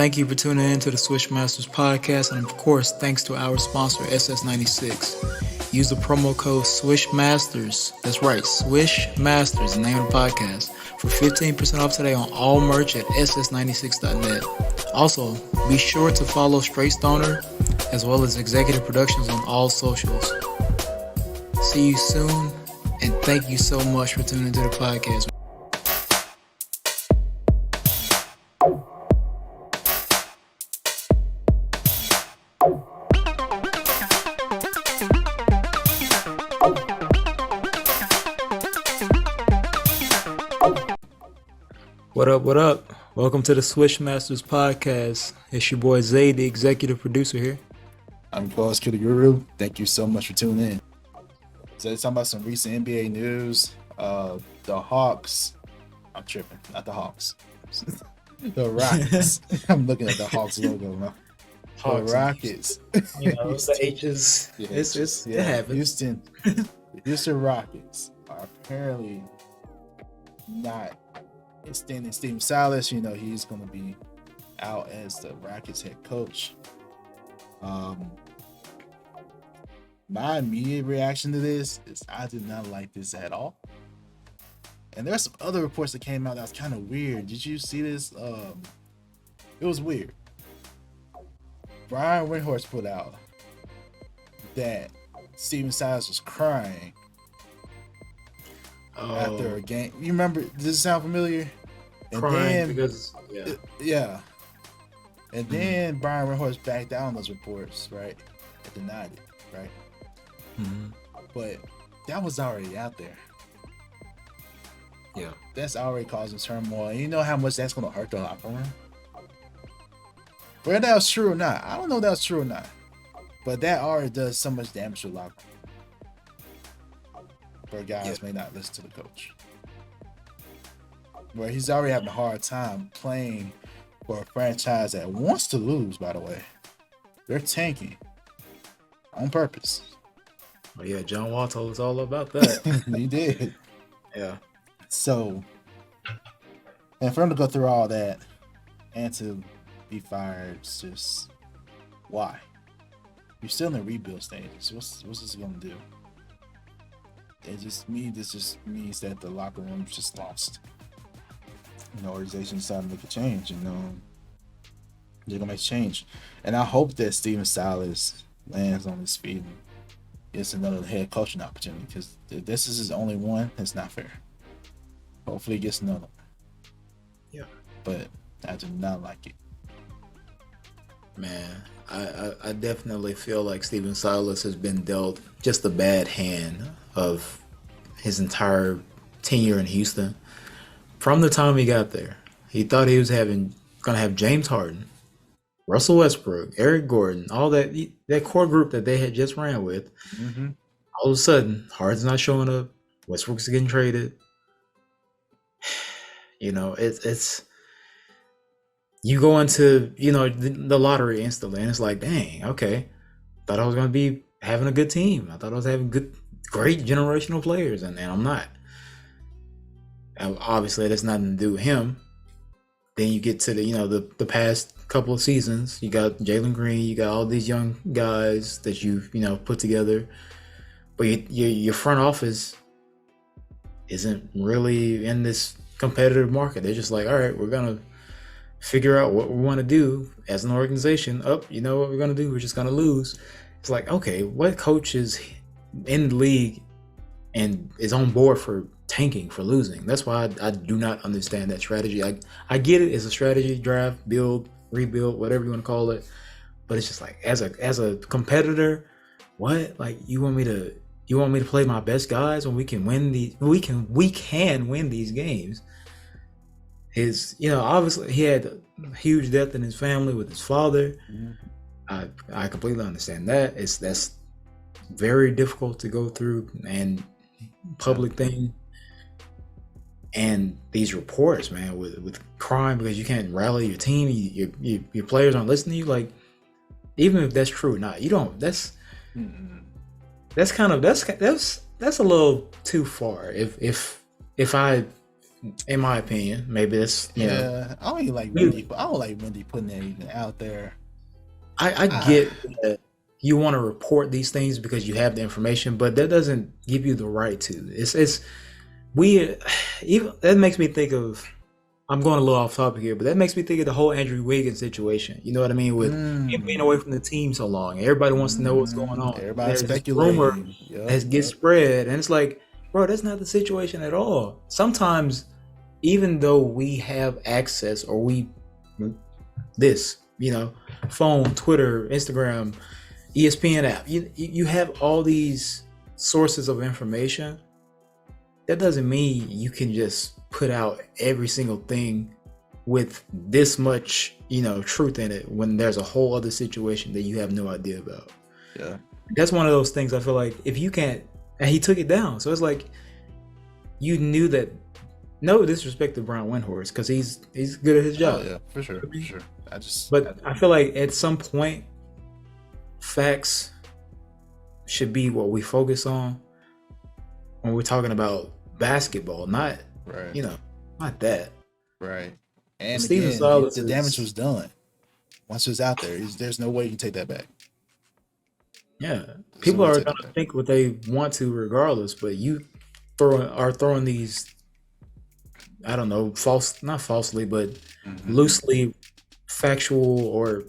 Thank you for tuning in to the Swish Masters Podcast, and of course, thanks to our sponsor, SS96. Use the promo code Swish Masters. That's right, Swish Masters, the name of the podcast, for 15% off today on all merch at ss96.net. Also, be sure to follow Straight Stoner as well as Xzequtive Productions on all socials. See you soon, and thank you so much for tuning into the podcast. What up, what up? Welcome to the Swish Masters Podcast. It's your boy Zay, the executive producer here. I'm boss QtheGuru. Thank you so much for tuning in. So let's talk about some recent NBA news. The Hawks. I'm tripping, not the Hawks. The Rockets. I'm looking at the Hawks logo now. The Rockets. You know, it's the H's. Yeah, it happens. The Houston Rockets are apparently not extending Steven Silas. You know, he's going to be out as the Rockets head coach. My immediate reaction to this is I did not like this at all. And there's some other reports that came out that was kind of weird. Did you see this? It was weird. Brian Windhorst put out that Steven Silas was crying after a game. You remember? Does this sound familiar? And crying And then Brian Windhorst backed down those reports, right? And denied it, right? Mm-hmm. But that was already out there. Yeah. That's already causing turmoil. And you know how much that's going to hurt the locker room? Whether that was true or not, I don't know if that was true or not. But that already does so much damage to the locker room. Where guys may not listen to the coach. Where he's already having a hard time playing for a franchise that wants to lose, by the way. They're tanking on purpose. Oh, yeah, John Wall told us all about that. He did. Yeah. So, and for him to go through all that and to be fired, it's just, why? You're still in the rebuild stages. What's this going to do? This just means that the locker room's just lost. And the organization decided to make a change, and they're gonna make a change. And I hope that Steven Silas lands on his feet and gets another head coaching opportunity, because if this is his only one, it's not fair. Hopefully he gets another. Yeah. But I do not like it. Man, I definitely feel like Steven Silas has been dealt just a bad hand of his entire tenure in Houston. From the time he got there, he thought he was gonna have James Harden, Russell Westbrook, Eric Gordon, all that core group that they had just ran with. Mm-hmm. All of a sudden, Harden's not showing up. Westbrook's getting traded. You know, it's you go into the lottery instantly, and it's like, dang, okay, thought I was gonna be having a good team. I thought I was having great generational players, and I'm not. And obviously, that's nothing to do with him. Then you get to the past couple of seasons. You got Jalen Green. You got all these young guys that you've put together, but your front office isn't really in this competitive market. They're just like, all right, we're gonna figure out what we want to do as an organization. You know what we're gonna do? We're just gonna lose. It's like, okay, what coach is in the league and is on board for tanking, for losing? That's why I do not understand that strategy. I get it as a strategy, draft, build, rebuild, whatever you want to call it, but it's just like, as a competitor, what? Like, you want me to play my best guys when we can win these games? Obviously he had huge death in his family with his father. Mm-hmm. I completely understand that. That's very difficult to go through, and public thing. And these reports, man, with crime, because you can't rally your team, your players aren't listening to you. Like, even if that's true or not, you don't. That's a little too far. If I in my opinion. Maybe that's Yeah, I don't even like Wendy. I don't like Wendy putting anything out there. I get that you want to report these things because you have the information, but that doesn't give you the right to. It's we even that makes me think of. I'm going a little off topic here, but that makes me think of the whole Andrew Wiggins situation. You know what I mean? With him being away from the team so long, everybody wants to know what's going on. Everybody's There's this rumor speculating. that gets spread, and it's like, bro, that's not the situation at all. Sometimes, even though we have access, or phone, Twitter, Instagram, ESPN app, you have all these sources of information. That doesn't mean you can just put out every single thing with this much, truth in it when there's a whole other situation that you have no idea about. Yeah. That's one of those things I feel like if you can't, and he took it down. So it's like, you knew that, no disrespect to Brian Windhorst, because he's good at his job. Oh, yeah, for sure. I feel like at some point, facts should be what we focus on when we're talking about basketball, not not that. Right. And Steven again, Silas the damage was done. Once it was out there, there's no way you can take that back. Yeah, people are going to think what they want to regardless, but you are throwing these, I don't know, not falsely, but loosely factual or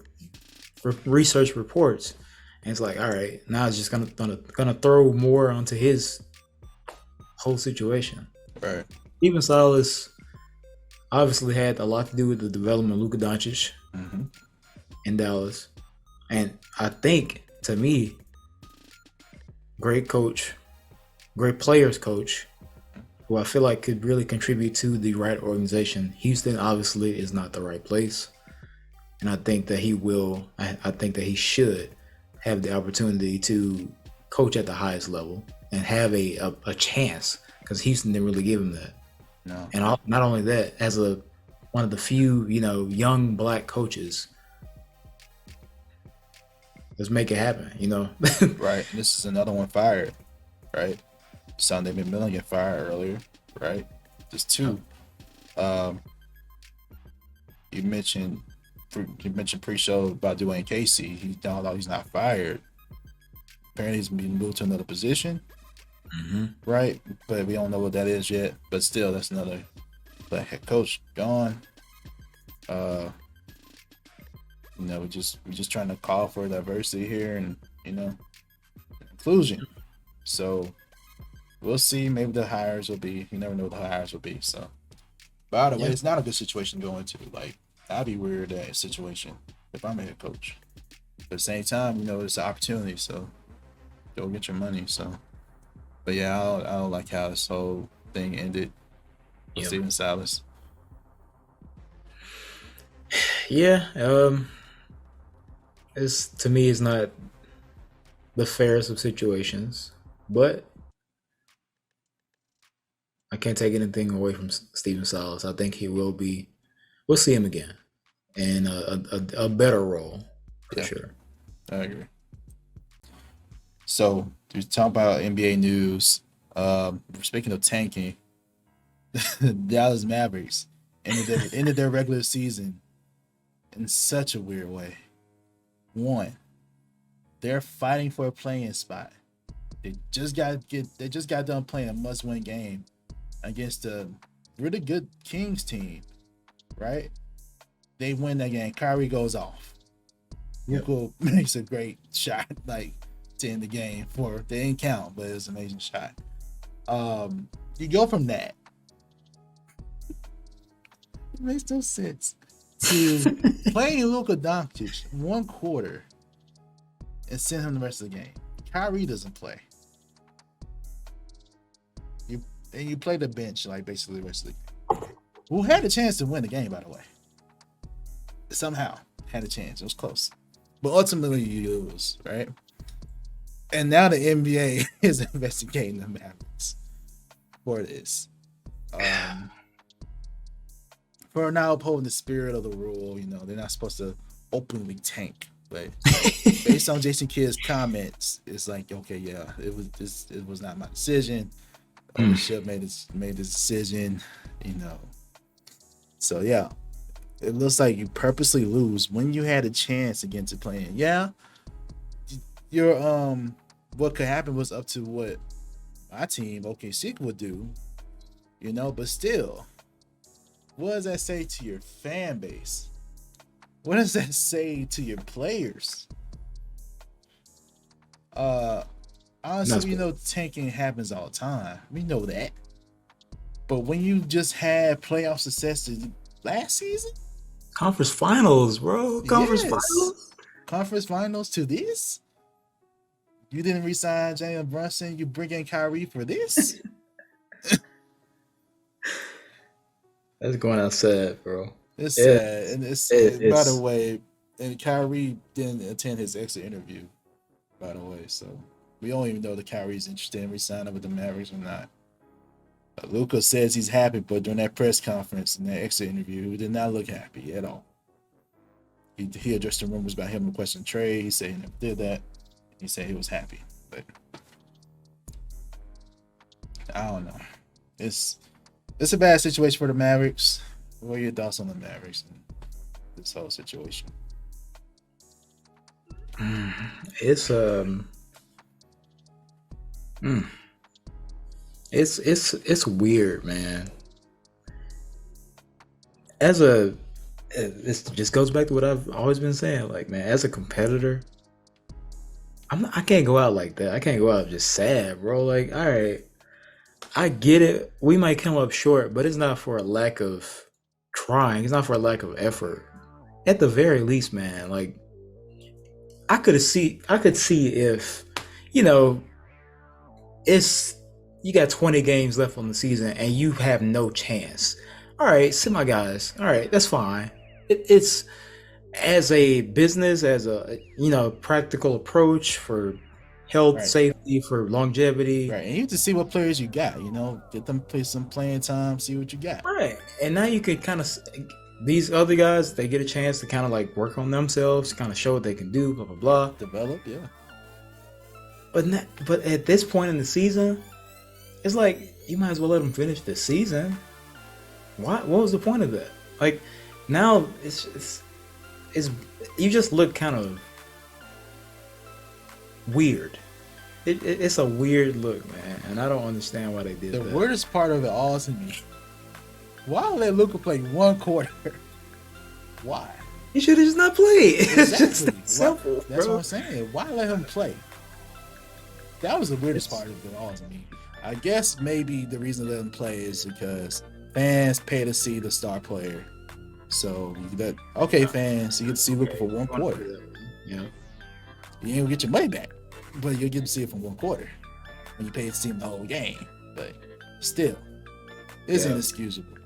research reports. And it's like, all right, now it's just gonna throw more onto his whole situation. Right. Steven Silas obviously had a lot to do with the development of Luka Doncic in Dallas. And I think, to me, great coach, great players coach, who I feel like could really contribute to the right organization. Houston obviously is not the right place. And I think that I think that he should have the opportunity to coach at the highest level and have a chance, because Houston didn't really give him that. No. And not only that, as one of the few, young black coaches, let's make it happen, Right. This is another one fired, right? Sunday McMillan get fired earlier, right? Just two. You mentioned pre-show about Dwayne Casey. He's not fired. Apparently he's been moved to another position, right? But we don't know what that is yet. But still, that's another black head coach gone. We're just trying to call for diversity here and inclusion. So we'll see. Maybe the hires will be. You never know what the hires will be. So, by the way, it's not a good situation to go into. Like, that'd be weird, that situation, if I'm a head coach. But at the same time, it's an opportunity. So go get your money. So, but yeah, I don't like how this whole thing ended with Steven Silas. Yeah, to me, it's not the fairest of situations, but I can't take anything away from Steven Silas. I think he will be. We'll see him again in a better role for sure. I agree. So, to talk about NBA news, speaking of tanking, the Dallas Mavericks ended their regular season in such a weird way. One, they're fighting for a play-in spot. They just got done playing a must-win game against a really good Kings team, right? They win that game. Kyrie goes off. Luka makes a great shot, to end the game. They didn't count, but it was an amazing shot. You go from that. It makes no sense. To playing Luka Doncic one quarter and send him the rest of the game. Kyrie doesn't play. You play the bench, basically the rest of the game. Who had a chance to win the game, by the way. Somehow had a chance. It was close. But ultimately you lose, right? And now the NBA is investigating the Mavericks for this. For not upholding the spirit of the rule, they're not supposed to openly tank. But based on Jason Kidd's comments, it's like, okay, yeah, it was not my decision. Ownership made this decision. You know. So yeah, it looks like you purposely lose when you had a chance against a plan. Yeah, your what could happen was up to what my team OKC would do, you know, but still, what does that say to your fan base? What does that say to your players? Honestly, we know tanking happens all the time. We know that. But when you just had playoff success last season, Conference finals, bro. Conference finals. Conference finals to this. You didn't resign Jalen Brunson. You bring in Kyrie for this. That's going out sad, bro. It's sad, and it's by the way. And Kyrie didn't attend his exit interview, by the way. So we don't even know that Kyrie's interested in resigning with the Mavericks or not. Luka says he's happy, but during that press conference and that exit interview, he did not look happy at all. He addressed the rumors about him requesting trade. He said he never did that. He said he was happy, but I don't know. It's a bad situation for the Mavericks. What are your thoughts on the Mavericks and this whole situation? It's It's weird, man. This just goes back to what I've always been saying. Like, man, as a competitor, I can't go out like that. I can't go out just sad, bro. Like, all right, I get it. We might come up short, but it's not for a lack of trying. It's not for a lack of effort. At the very least, man, like I could see if, you know, you got 20 games left on the season and you have no chance. All right, sit my guys. All right, that's fine. It's as a business, as a, you know, practical approach for health, Right. safety, for longevity. Right. And you have to see what players you got, you know, get them play some playing time, see what you got. Right. And now you could kind of, these other guys, they get a chance to kind of like work on themselves, kind of show what they can do, blah, blah, blah. Develop, yeah. But at this point in the season, it's like you might as well let them finish the season. What was the point of that? Like now it's you just look kind of weird. It's a weird look, man, and I don't understand why they did that. The weirdest part of it all to me, why let Luka play one quarter? Why? He should have just not played. It's just Exactly. that simple, That's bro. what I'm saying. Why let him play? That was the weirdest part of it all to me. I guess maybe the reason they let him play is because fans pay to see the star player. So fans, you get to see Luka for one quarter. Yeah. You ain't gonna get your money back, but you'll get to see it from one quarter when you pay to see him the whole game. But still, it's inexcusable.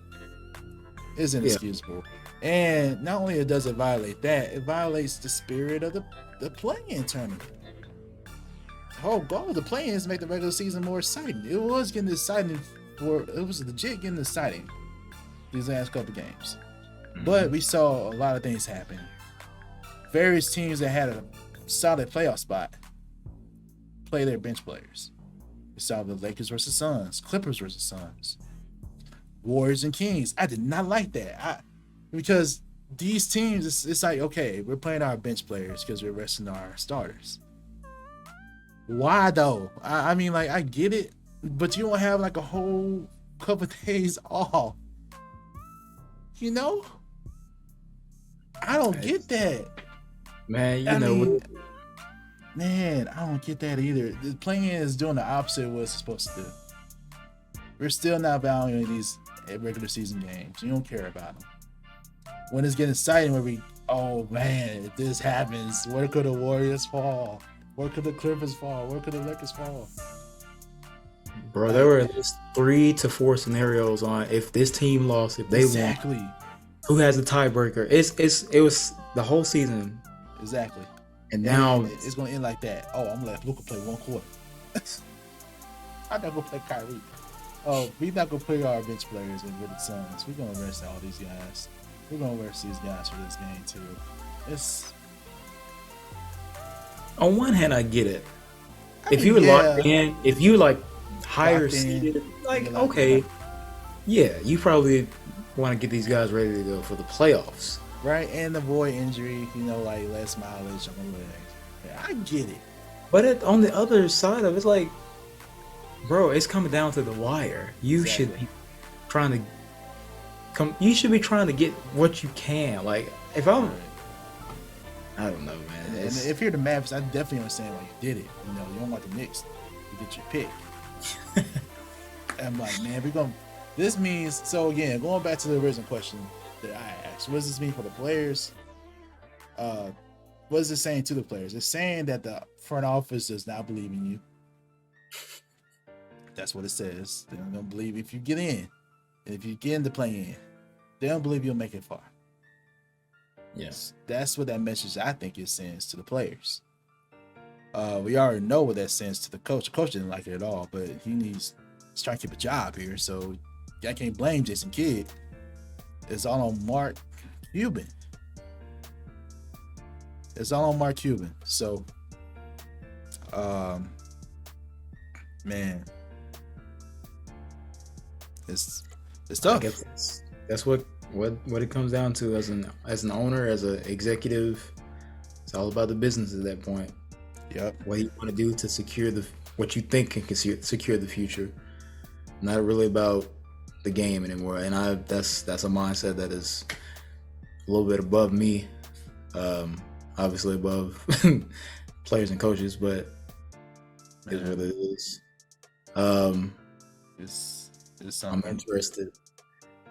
It's inexcusable. And not only does it violate that, it violates the spirit of the play-in tournament. The whole goal of the play-in is to make the regular season more exciting. It was getting exciting it was legit getting exciting these last couple games. But we saw a lot of things happen. Various teams that had a solid playoff spot play their bench players. We saw the Lakers versus Suns, Clippers versus Suns, Warriors and Kings. I did not like that. Because these teams, it's like, okay, we're playing our bench players because we're resting our starters. Why though? I mean, like, I get it, but you don't have like a whole couple days off. You know? I don't get that. Man, I don't get that either. The play-in is doing the opposite of what it's supposed to do. We're still not valuing these regular season games. You don't care about them. When it's getting exciting, oh man, if this happens, where could the Warriors fall? Where could the Clippers fall? Where could the Lakers fall? Bro, there were at least 3 to 4 scenarios on if this team lost, if they won, who has the tiebreaker. It was the whole season. Exactly. And now it's gonna end like that. Oh, I'm gonna let Luka play one quarter. I'm not gonna play Kyrie. Oh, we're not gonna play our bench players and with the Suns. We're gonna rest all these guys. We're gonna rest these guys for this game too. It's on one hand, I get it. If you were locked in, if you like higher seeded, like okay, Yeah, you probably want to get these guys ready to go for the playoffs. Right, and avoid injury, like less mileage on the legs. Yeah, I get it. But on the other side of it, it's like, bro, it's coming down to the wire. You should be trying to You should be trying to get what you can. Like, if I'm, I don't know, man. And if you're the Mavericks, I definitely understand why you did it. You don't want the Knicks to get your pick. And I'm like, man, this means, so again, going back to the original question that I asked, what does this mean for the players? What is it saying to the players? It's saying that the front office does not believe in you. That's what it says. They don't believe if you get in. And if you get in the play-in, they don't believe you'll make it far. Yes. That's what that message, I think, it sends to the players. We already know what that sends to the coach. The coach didn't like it at all, but he's trying to keep a job here, so I can't blame Jason Kidd. It's all on Mark Cuban. So, man, it's tough. I guess that's what it comes down to as an owner, as an executive. It's all about the business at that point. Yep. What you want to do to secure what you think can secure the future. Not really about the game anymore. And that's a mindset that is a little bit above me. Obviously above players and coaches, but is what it is. I'm interested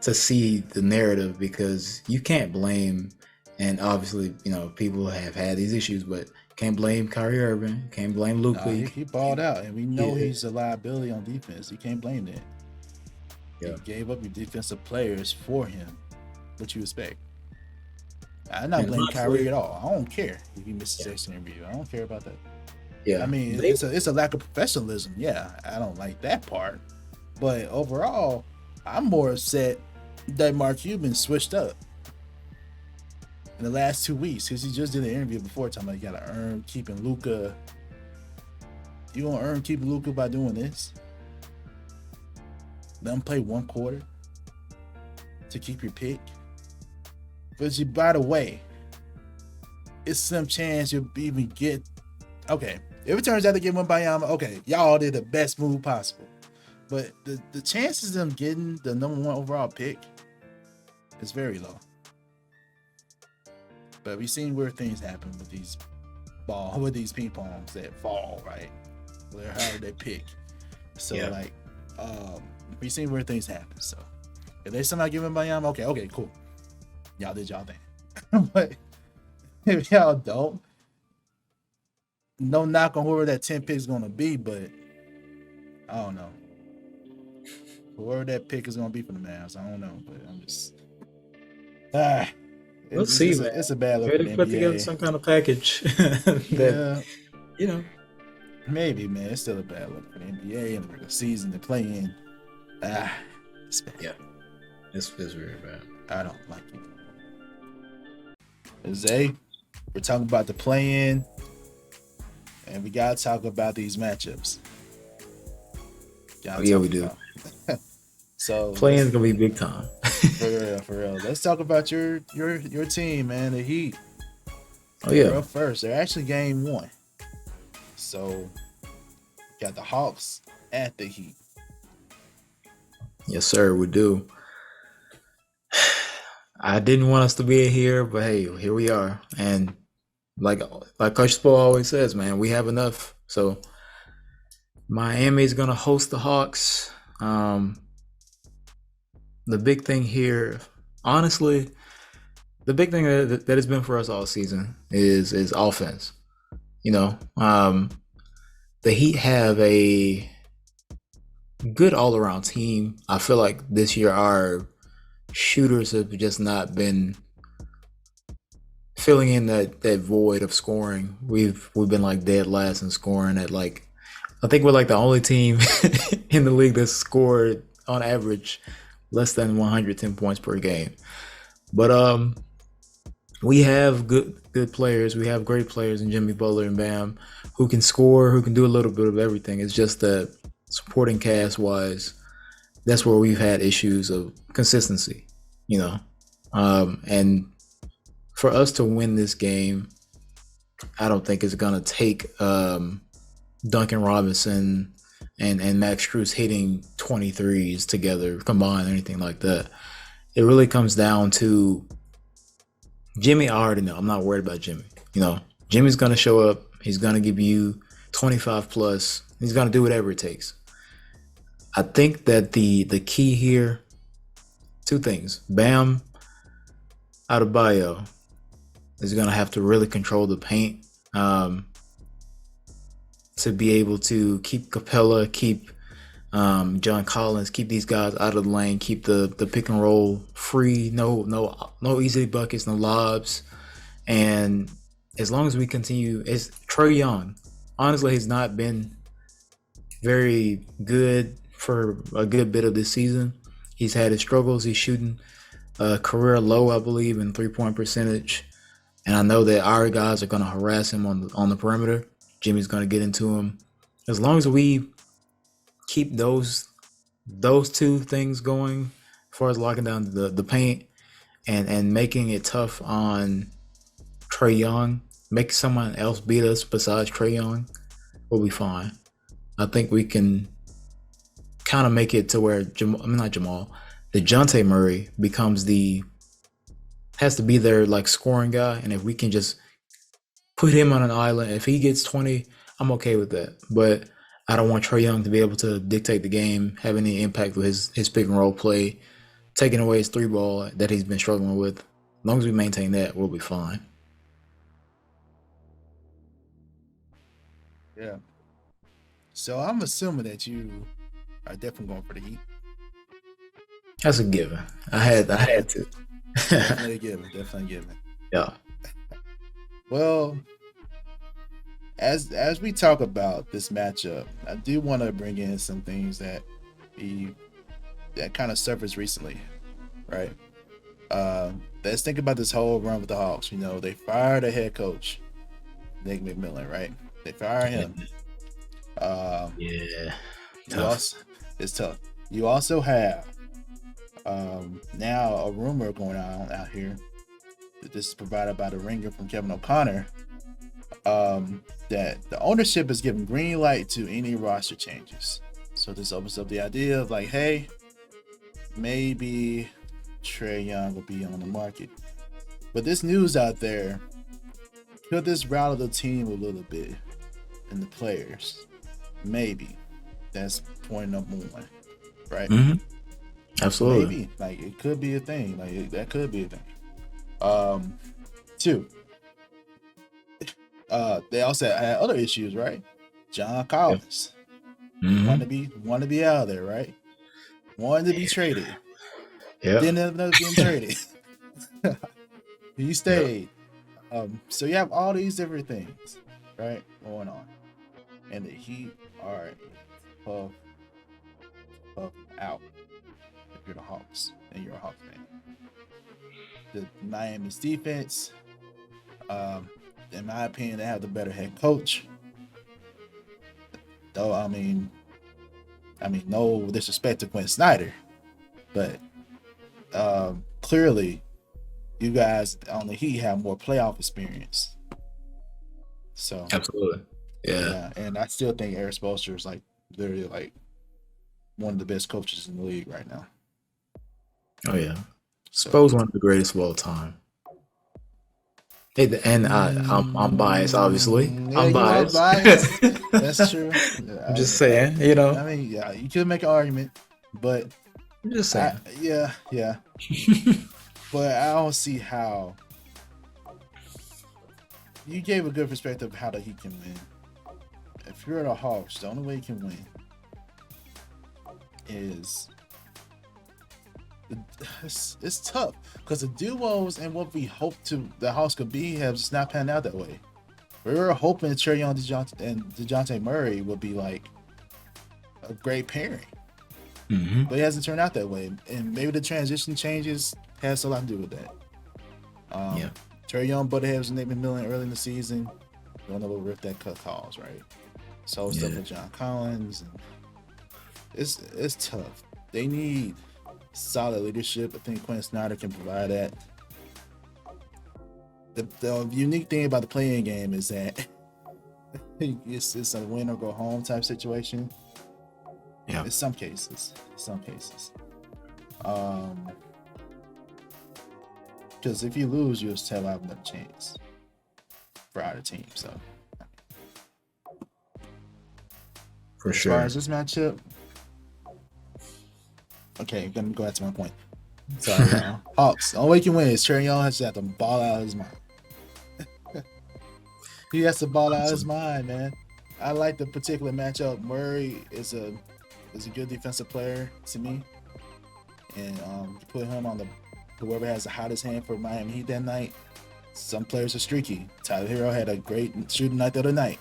to see the narrative, because you can't blame, and obviously, people have had these issues, but can't blame Kyrie Irving, can't blame Luka. He balled out, and we know he's a liability on defense. You can't blame that. Yeah. You gave up your defensive players for him. What you expect? I'm not blaming Kyrie at all. I don't care if he misses the second interview. I don't care about that. Yeah, I mean, it's a lack of professionalism. Yeah, I don't like that part. But overall, I'm more upset that Mark Cuban switched up in the last 2 weeks, because he just did an interview before talking about you got to earn keeping Luka. You gonna earn keeping Luka by doing this? Let him play one quarter to keep your pick. But by the way, it's some chance you'll even get. Okay, if it turns out to get Wembanyama, okay, y'all did the best move possible. But the chances of them getting the number 1 overall pick is very low. But we've seen weird things happen with these ping pongs that fall, right? How they pick. So we've seen weird things happen. So if they somehow give Wembanyama, okay, cool. Y'all did y'all thing. But if y'all don't, no knock on whoever that 10 pick is gonna be, but I don't know. Whoever that pick is gonna be for the Mavs, I don't know. But I'm just we'll see. It's a bad look. Ready to put together some kind of package. Maybe, man. It's still a bad look for the NBA and the season to play in. It's bad. Yeah, it's very bad. I don't like it. Zay, we're talking about the play-in, and we gotta talk about these matchups. Yeah, we do. So play-in's gonna be big time. for real. Let's talk about your team, man. The Heat. Oh yeah. They're up first. They're actually game 1. So got the Hawks at the Heat. Yes, sir. We do. I didn't want us to be here, but hey, here we are. And like Coach Spo always says, man, we have enough. So Miami's gonna host the Hawks. The big thing here, honestly, the big thing that has been for us all season is offense. The Heat have a good all-around team. I feel like this year our shooters have just not been filling in that void of scoring. We've been like dead last in scoring at I think we're like the only team in the league that's scored on average less than 110 points per game. But we have good players. We have great players in Jimmy Butler and Bam who can score, who can do a little bit of everything. It's just that supporting cast wise, that's where we've had issues of consistency, you know. And for us to win this game, I don't think it's gonna take Duncan Robinson and Max Strus hitting 23s together combined or anything like that. It really comes down to Jimmy. I already know. I'm not worried about Jimmy. You know, Jimmy's gonna show up. He's gonna give you 25 plus. He's gonna do whatever it takes. I think that the key here, two things. Bam Adebayo is gonna have to really control the paint to be able to keep Capella, keep John Collins, keep these guys out of the lane, keep the pick and roll free. No easy buckets, no lobs. And as long as we continue, it's Trae Young. Honestly, he's not been very good for a good bit of this season. He's had his struggles. He's shooting a career low, I believe, in 3-point percentage. And I know that our guys are going to harass him on the perimeter. Jimmy's going to get into him. As long as we keep those two things going, as far as locking down the paint and making it tough on Trae Young, make someone else beat us besides Trae Young, we'll be fine. I think we can kind of make it to where DeJounte Murray has to be their like scoring guy, and if we can just put him on an island, if he gets 20, I'm okay with that. But I don't want Trae Young to be able to dictate the game, have any impact with his pick and roll play, taking away his 3-ball that he's been struggling with. As long as we maintain that, we'll be fine. Yeah. So I'm assuming that you are definitely going for the Heat. That's a given. I had to. Definitely a given. Yeah. Well, as we talk about this matchup, I do want to bring in some things that kind of surfaced recently, right? Let's think about this whole run with the Hawks. You know, they fired a head coach, Nick McMillan, right? They fire him. Yeah. It's tough. You also have now a rumor going on out here that this is provided by the Ringer from Kevin O'Connor, that the ownership is giving green light to any roster changes. So this opens up the idea of like, hey, maybe Trae Young will be on the market. But this news out there, could this rattle the team a little bit and the players? Maybe. That's point number one, right? Mm-hmm. Absolutely. Maybe. Like, it could be a thing. Like, that could be a thing. Two. They also had other issues, right? John Collins. Mm-hmm. Want to be out of there, right? Wanted to be traded. Yeah. Didn't end up getting traded. He stayed. So you have all these different things, right, going on. And the Heat are puff out if you're the Hawks and you're a Hawks fan. The Miami's defense, in my opinion, they have the better head coach. Though I mean, no disrespect to Quinn Snyder, but clearly, you guys on the Heat have more playoff experience. So absolutely, yeah. And I still think Eric Spoelstra is like literally like one of the best coaches in the league right now. Oh yeah, Spo's one of the greatest of all time. Hey, and I'm biased, obviously. Yeah, I'm biased. That's true. I'm just saying, you know. I mean, yeah, you could make an argument, but I'm just saying. Yeah. But I don't see how. You gave a good perspective of how the Heat can win. If you're the Hawks, the only way you can win is it's tough because the duos and what we hoped the Hawks could be have just not panned out that way. We were hoping Trae Young and DeJounte Murray would be like a great pairing, but it hasn't turned out that way. And maybe the transition changes has a lot to do with that. Trae Young butted heads with Nate McMillan early in the season. Don't know what ripped that cut calls, right? So stuff with John Collins. And it's tough. they need solid leadership. I think Quinn Snyder can provide that. The unique thing about the playing game is that it's a win or go home type situation. Yeah. In some cases. Because if you lose, you'll still have another chance for either team. So, For as sure. far as this matchup, okay, I'm gonna go back to my point. Sorry, y'all. Hawks. The only way you can win is Trae Young has to have to ball out of his mind. He has to ball out of his mind, man. I like the particular matchup. Murray is a good defensive player to me, and put him on whoever has the hottest hand for Miami Heat that night. Some players are streaky. Tyler Hero had a great shooting night the other night,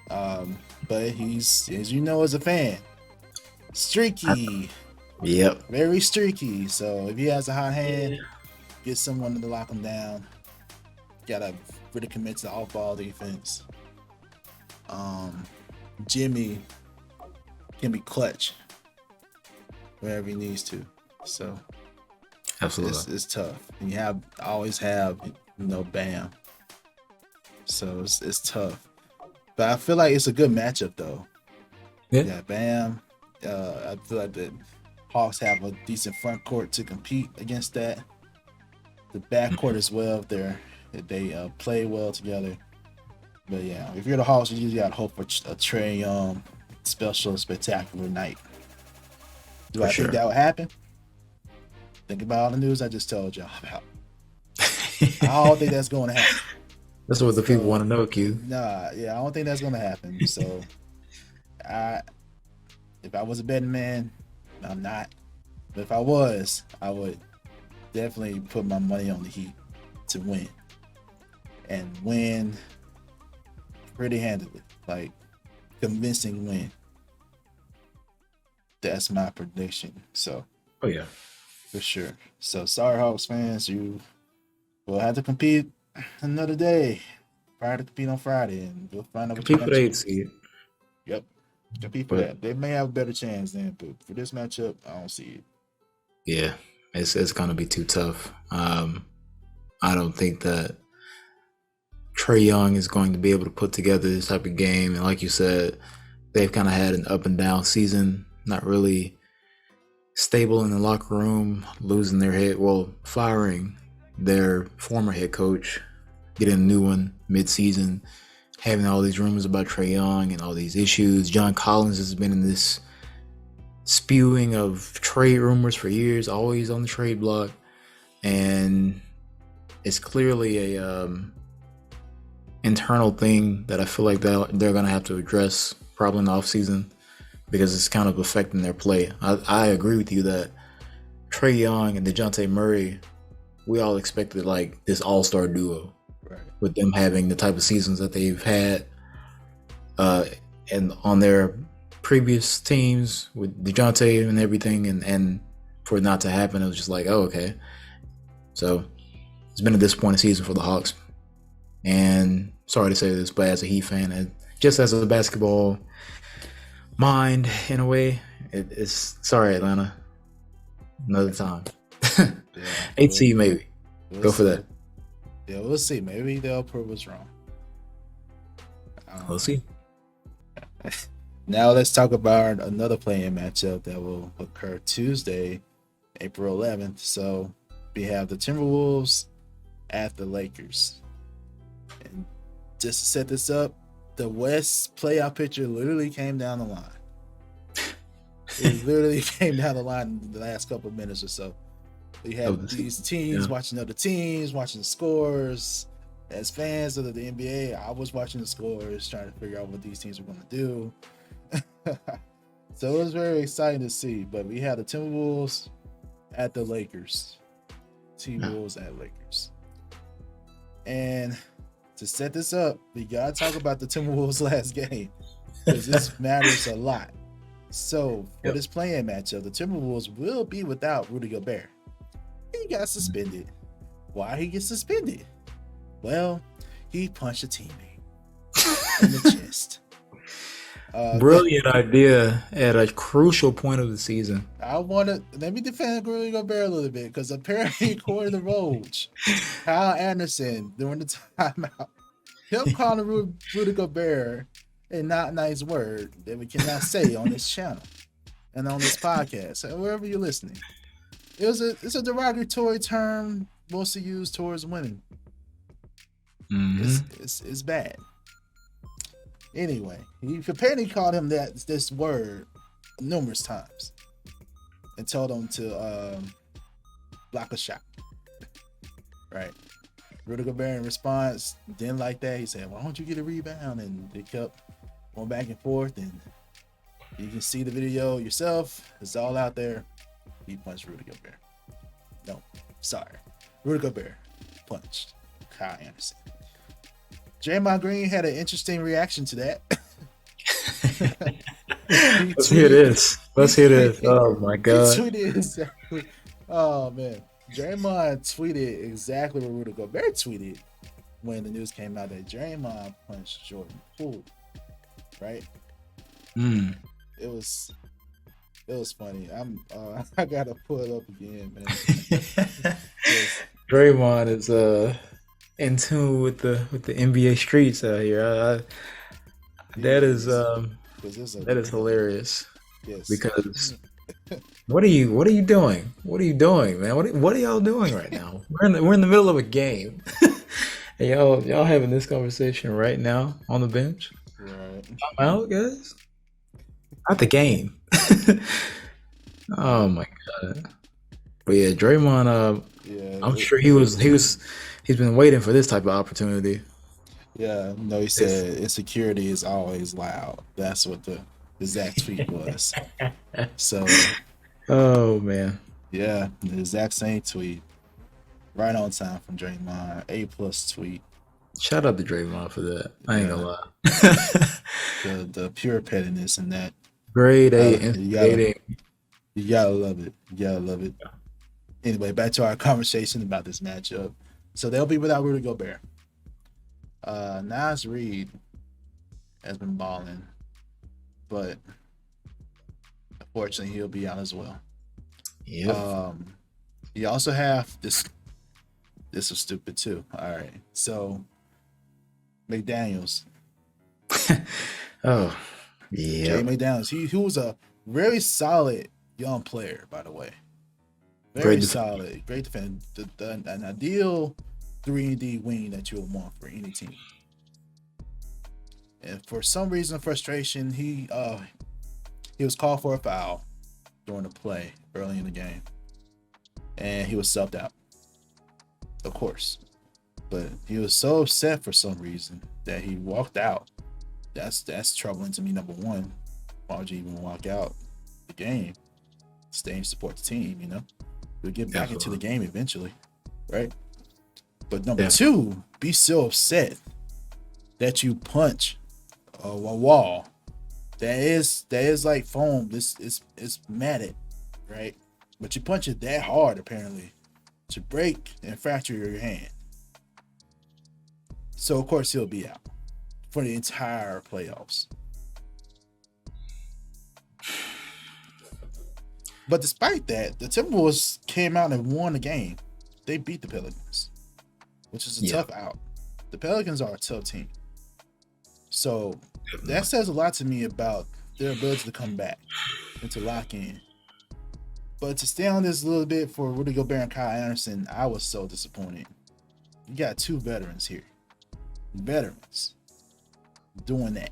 but he's, as you know, as a fan, streaky. Yep. Very streaky. So if he has a hot hand, get someone to lock him down. Gotta really commit to off-ball defense. Jimmy can be clutch wherever he needs to. So Absolutely. it's tough. And you always have Bam. So it's tough. But I feel like it's a good matchup though. Yeah, Bam. I feel like the Hawks have a decent front court to compete against that. The back court as well, if they play well together. But yeah, if you're the Hawks, you usually got to hope for a Trae Young special spectacular night. Do I think that would happen? Think about all the news I just told y'all about. I don't think that's going to happen. That's what the people want to know, Q. Nah, yeah, I don't think that's going to happen. So, if I was a betting man, I'm not. But if I was, I would definitely put my money on the Heat to win. And win pretty handily. Like, convincing win. That's my prediction. So, oh yeah, for sure. So, sorry, Hawks fans, you will have to compete another day. Prior to compete on Friday, and we'll find out. Compete for the 8th seed. Yep, compete for that. They may have a better chance then, but for this matchup, I don't see it. Yeah, it's gonna be too tough. I don't think that Trae Young is going to be able to put together this type of game. And like you said, they've kind of had an up and down season, not really stable in the locker room, losing their head, firing their former head coach, getting a new one mid-season, having all these rumors about Trae Young and all these issues. John Collins has been in this spewing of trade rumors for years, always on the trade block. And it's clearly a internal thing that I feel like they're going to have to address probably in the offseason because it's kind of affecting their play. I agree with you that Trae Young and DeJounte Murray, we all expected like this all-star duo, right, with them having the type of seasons that they've had and on their previous teams with DeJounte and everything, and for it not to happen, it was just like, oh, okay. So it's been a disappointing season for the Hawks. And sorry to say this, but as a Heat fan, and just as a basketball mind in a way, it's sorry, Atlanta. Another time. Yeah, 8th seed maybe. Go for that. Yeah, we'll see. Maybe they'll prove us wrong. We'll see. Now let's talk about another play-in matchup that will occur Tuesday, April 11th. So we have the Timberwolves at the Lakers. And just to set this up, the West playoff picture literally came down the line. It literally came down the line in the last couple of minutes or so. We have these teams watching other teams, watching the scores. As fans of the NBA, I was watching the scores, trying to figure out what these teams were going to do. So it was very exciting to see. But we had the Timberwolves at the Lakers. T-Wolves at Lakers. And to set this up, we got to talk about the Timberwolves last game because this matters a lot. So for this play-in matchup, the Timberwolves will be without Rudy Gobert. He got suspended. Why he gets suspended? Well, he punched a teammate in the chest. Brilliant idea at a crucial point of the season. I want to let me defend Rudy Gobert a little bit because apparently, according to Roach, Kyle Anderson during the timeout, him calling Rudy Gobert a not nice word that we cannot say on this channel and on this podcast, so wherever you're listening. It's a derogatory term mostly used towards women. Mm-hmm. It's bad. Anyway, he apparently called him this word numerous times and told him to block a shot. Right. Rudy Gobert in response didn't like that. He said, "Why don't you get a rebound?" And they kept going back and forth. And you can see the video yourself. It's all out there. He punched Rudy Gobert. No, sorry. Rudy Gobert punched Kyle Anderson. Draymond Green had an interesting reaction to that. Let's hear this. Oh my God. He tweeted exactly. Oh man. Draymond tweeted exactly what Rudy Gobert tweeted when the news came out that Draymond punched Jordan Poole. Right? It was funny. I gotta pull it up again, man. Draymond is in tune with the NBA streets out here. That is hilarious. Yes. Because what are you doing? What are you doing, man? What are y'all doing right now? We're in the middle of a game. And y'all having this conversation right now on the bench. Right. I'm out, guys. Not the game. Oh my God. But yeah, Draymond, I'm sure he's been waiting for this type of opportunity. Yeah, no, he said insecurity is always loud. That's what the exact tweet was. So oh man. Yeah, the exact same tweet. Right on time from Draymond. A+ tweet. Shout out to Draymond for that. I ain't gonna lie. the pure pettiness in that. Grade A instigating. You gotta love it. Anyway, back to our conversation about this matchup. So they'll be without Rudy Gobert. Naz Reid has been balling, but unfortunately he'll be out as well. Yep. You also have this. This was stupid too. All right, so McDaniels. Oh, yeah. Jay McDaniels. He was a very solid young player, by the way. Very solid, great defender. An ideal 3-and-D wing that you would want for any team. And for some reason, frustration, he was called for a foul during the play early in the game, and he was subbed out. Of course, but he was so upset for some reason that he walked out. That's troubling to me. Number one, why would you even walk out the game? Stay and support the team. You'll get back into the game eventually, right? But number two, be so upset that you punch a wall that is like foam. It's matted, right? But you punch it that hard apparently to break and fracture your hand. So of course he'll be out for the entire playoffs. But despite that, the Timberwolves came out and won the game. They beat the Pelicans, which is a tough out. The Pelicans are a tough team. So that says a lot to me about their ability to come back and to lock in. But to stay on this a little bit for Rudy Gobert and Kyle Anderson, I was so disappointed. You got two veterans here. Veterans doing that.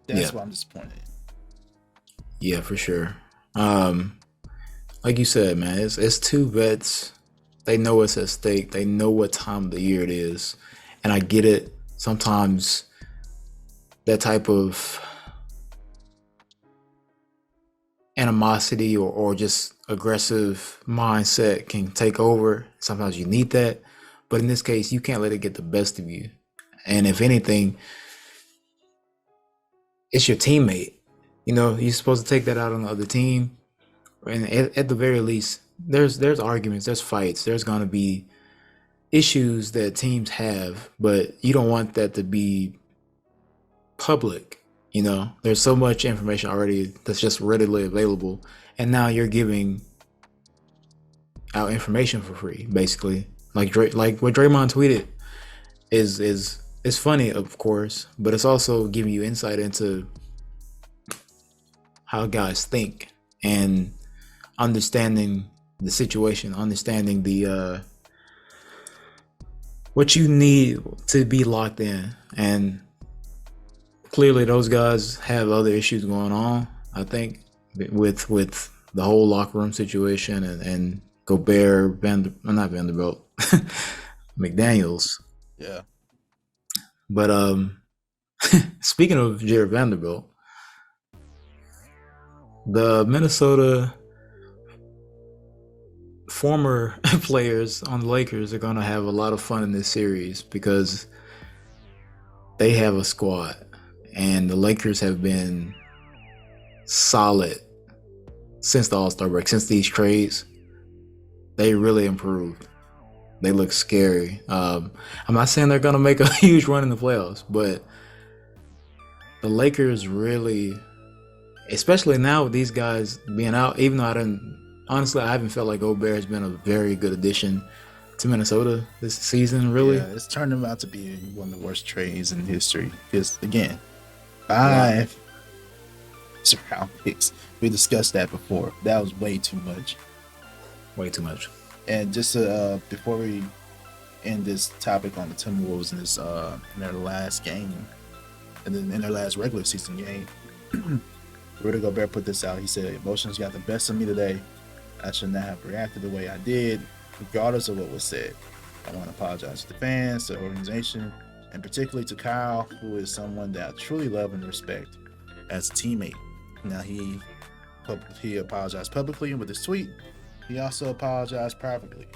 That's what I'm disappointed in. Yeah, for sure. Like you said, man, it's two vets. They know what's at stake. They know what time of the year it is. And I get it. Sometimes that type of animosity or just aggressive mindset can take over. Sometimes you need that. But in this case, you can't let it get the best of you. And if anything, it's your teammate. You're supposed to take that out on the other team. And at the very least, there's arguments, there's fights, there's going to be issues that teams have, but you don't want that to be public. You know, there's so much information already that's just readily available, and now you're giving out information for free, basically. Like what Draymond tweeted is funny, of course, but it's also giving you insight into how guys think and understanding the situation, understanding the what you need to be locked in. And clearly those guys have other issues going on, I think, with the whole locker room situation and Gobert, not Vanderbilt, McDaniels. Yeah. But speaking of Jared Vanderbilt, the Minnesota former players on the Lakers are going to have a lot of fun in this series because they have a squad, and the Lakers have been solid since the All-Star break, since these trades. They really improved. They look scary. I'm not saying they're going to make a huge run in the playoffs, but the Lakers really, especially now with these guys being out, even though I haven't felt like Gobert has been a very good addition to Minnesota this season, really. Yeah, it's turned out to be one of the worst trades in history. Because, again, 5 round picks. We discussed that before. That was way too much. Way too much. And just before we end this topic on the Timberwolves in their last game, and then in their last regular season game, Rudy Gobert put this out. He said, "Emotions got the best of me today. I should not have reacted the way I did, regardless of what was said. I want to apologize to the fans, to the organization, and particularly to Kyle, who is someone that I truly love and respect as a teammate." Now, he apologized publicly with his tweet. He also apologized privately.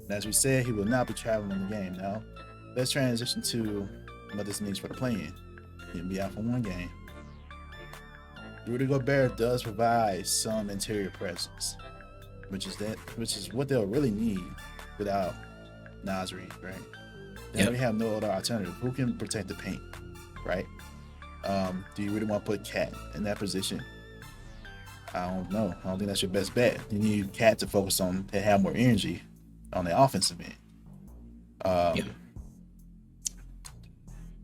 And as we said, he will not be traveling in the game. Now, let's transition to what this means for the play-in. He'll be out for one game. Rudy Gobert does provide some interior presence, which is what they'll really need without Nasri, right? Now we have no other alternative. Who can protect the paint, right? Do you really want to put Cat in that position? I don't know. I don't think that's your best bet. You need Cat to focus on to have more energy on the offensive end.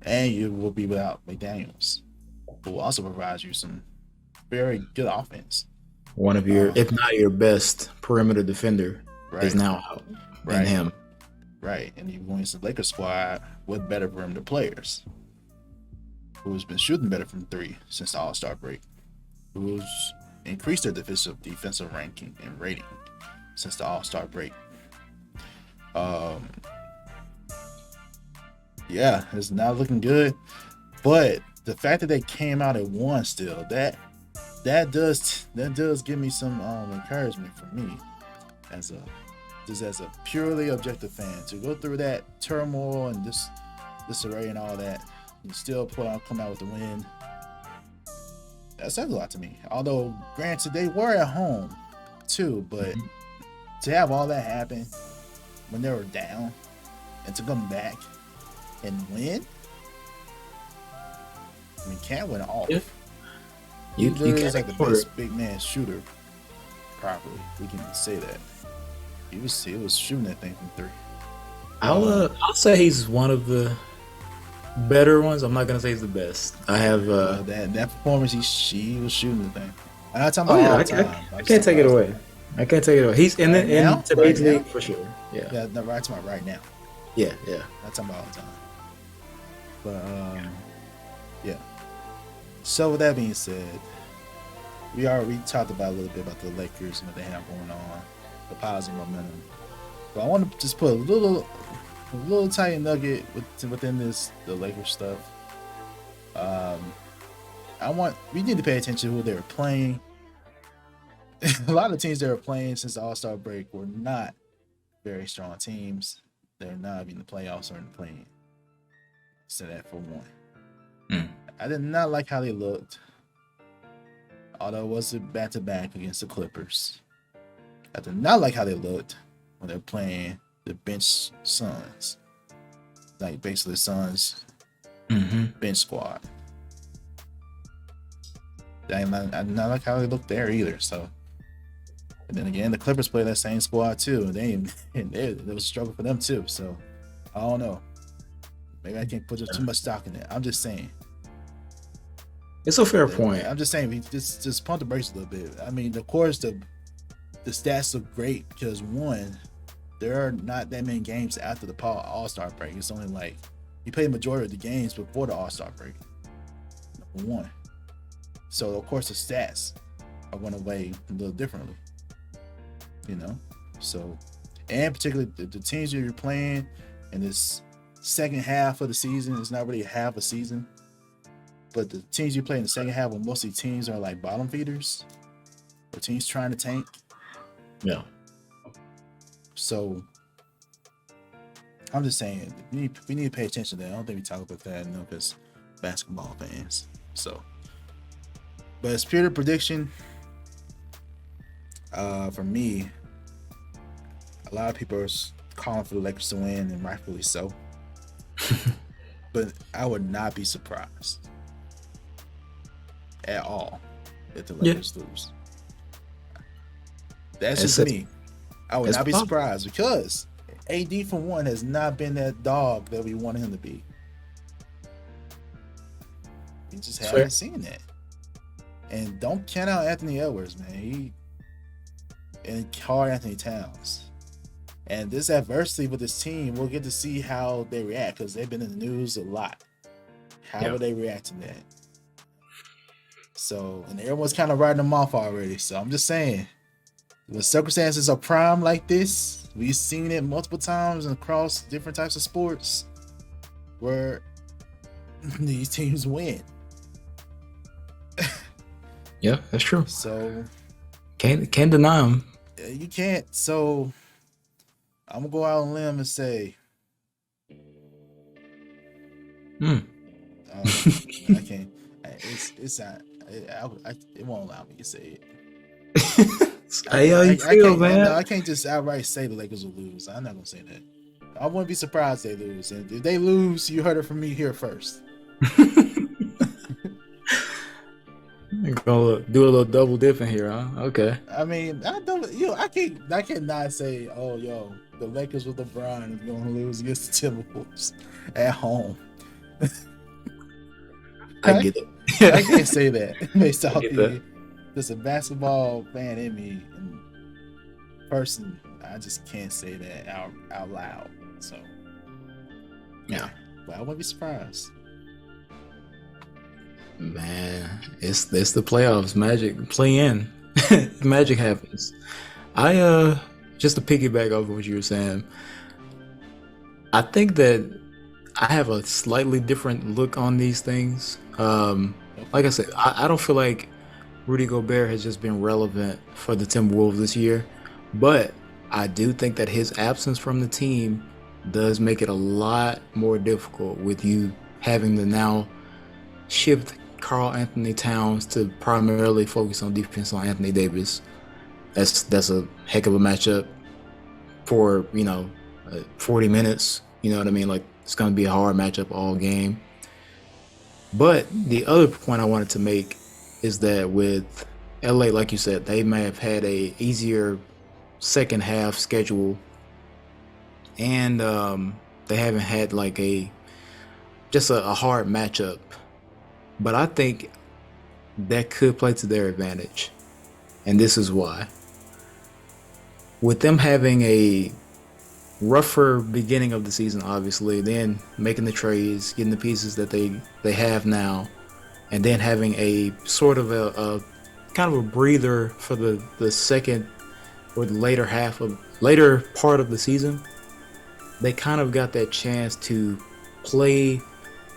And you will be without McDaniels, who will also provide you some very good offense. One of your, if not your best perimeter defender, is now out. Right. In him. Right. And you're going to the Lakers squad with better perimeter players, who's been shooting better from 3 since the All-Star break, who's increased their defensive ranking and rating since the All-Star break. Yeah, it's not looking good. But the fact that they came out at 1 still, that does give me some encouragement for me as a purely objective fan to go through that turmoil and disarray and all that and still come out with the win. That says a lot to me. Although, granted, they were at home too, but to have all that happen when they were down and to come back and win, I mean, Cat went off. Yeah. He was like the best big man shooter. Properly, we can say that. He was shooting that thing from 3. I'll say he's one of the better ones. I'm not gonna say he's the best. I have that performance. He was shooting the thing. I'm not talking about all the time. I can't take it away. I can't take it away. He's in today's league for sure. Yeah. Yeah, no, right, talking about right now. Yeah. Not talking about all the time. But yeah. So with that being said, we talked about a little bit about the Lakers and what they have going on, the positive momentum. But I want to just put a little tiny nugget within the Lakers stuff. We need to pay attention to who they were playing. A lot of teams they were playing since the All-Star break were not very strong teams. They're not even in the playoffs or in the play-in. So that for one. I did not like how they looked. Although it was a back-to-back against the Clippers. I did not like how they looked when they're playing the bench Suns. Like, basically the Suns bench squad. I'm not like how they look there either. So, and then again, the Clippers play that same squad too, and it was a struggle for them too. So, I don't know. Maybe I can't put too much stock in it. I'm just saying. It's a fair point. I'm just saying, we just pump the brakes a little bit. I mean, of course, the stats look great because one, there are not that many games after the All-Star break. It's only like you play the majority of the games before the All-Star break. Number one. So of course the stats are going to weigh a little differently, you know. So, and particularly the teams that you're playing in this second half of the season, it's not really half a season, but the teams you play in the second half are mostly teams that are like bottom feeders or teams trying to tank. Yeah. So I'm just saying we need to pay attention to that. I don't think we talk about that enough as basketball fans. So. But as pure prediction, for me, a lot of people are calling for the Lakers to win, and rightfully so. But I would not be surprised at all if the Lakers lose. That's just me. I would not be surprised because AD, for one, has not been that dog that we wanted him to be. We just haven't seen that. And don't count out Anthony Edwards, man. And Karl Anthony Towns. And this adversity with this team, we'll get to see how they react because they've been in the news a lot. How will they react to that? So, and everyone's kind of writing them off already. So I'm just saying, when circumstances are prime like this, we've seen it multiple times across different types of sports where these teams win. Yeah, that's true. So can't deny them. You can't. So I'm gonna go out on a limb and say, I can't. It's not. It won't allow me to say it. I can't just outright say the Lakers will lose. I'm not gonna say that. I wouldn't be surprised they lose. And if they lose, you heard it from me here first. Gonna do a little double dipping here, huh? Okay. I mean, I cannot say, oh, the Lakers with LeBron is gonna lose against the Timberwolves at home. I get it. I can't say that based off there's a basketball fan in me and person. I just can't say that out loud. So yeah, but I wouldn't be surprised. Man, it's the playoffs. Magic play in. Magic happens. I just to piggyback off of what you were saying, I think that I have a slightly different look on these things. Like I said, I don't feel like Rudy Gobert has just been relevant for the Timberwolves this year, but I do think that his absence from the team does make it a lot more difficult with you having to now shift Karl Anthony Towns to primarily focus on defense on Anthony Davis. That's a heck of a matchup for 40 minutes. You know what I mean? Like, it's going to be a hard matchup all game. But the other point I wanted to make is that with LA, like you said, they may have had a easier second half schedule, and they haven't had like a hard matchup. But I think that could play to their advantage, and this is why. With them having a rougher beginning of the season, obviously, then making the trades, getting the pieces that they have now, and then having a sort of a kind of a breather for the second or the later part of the season, they kind of got that chance to play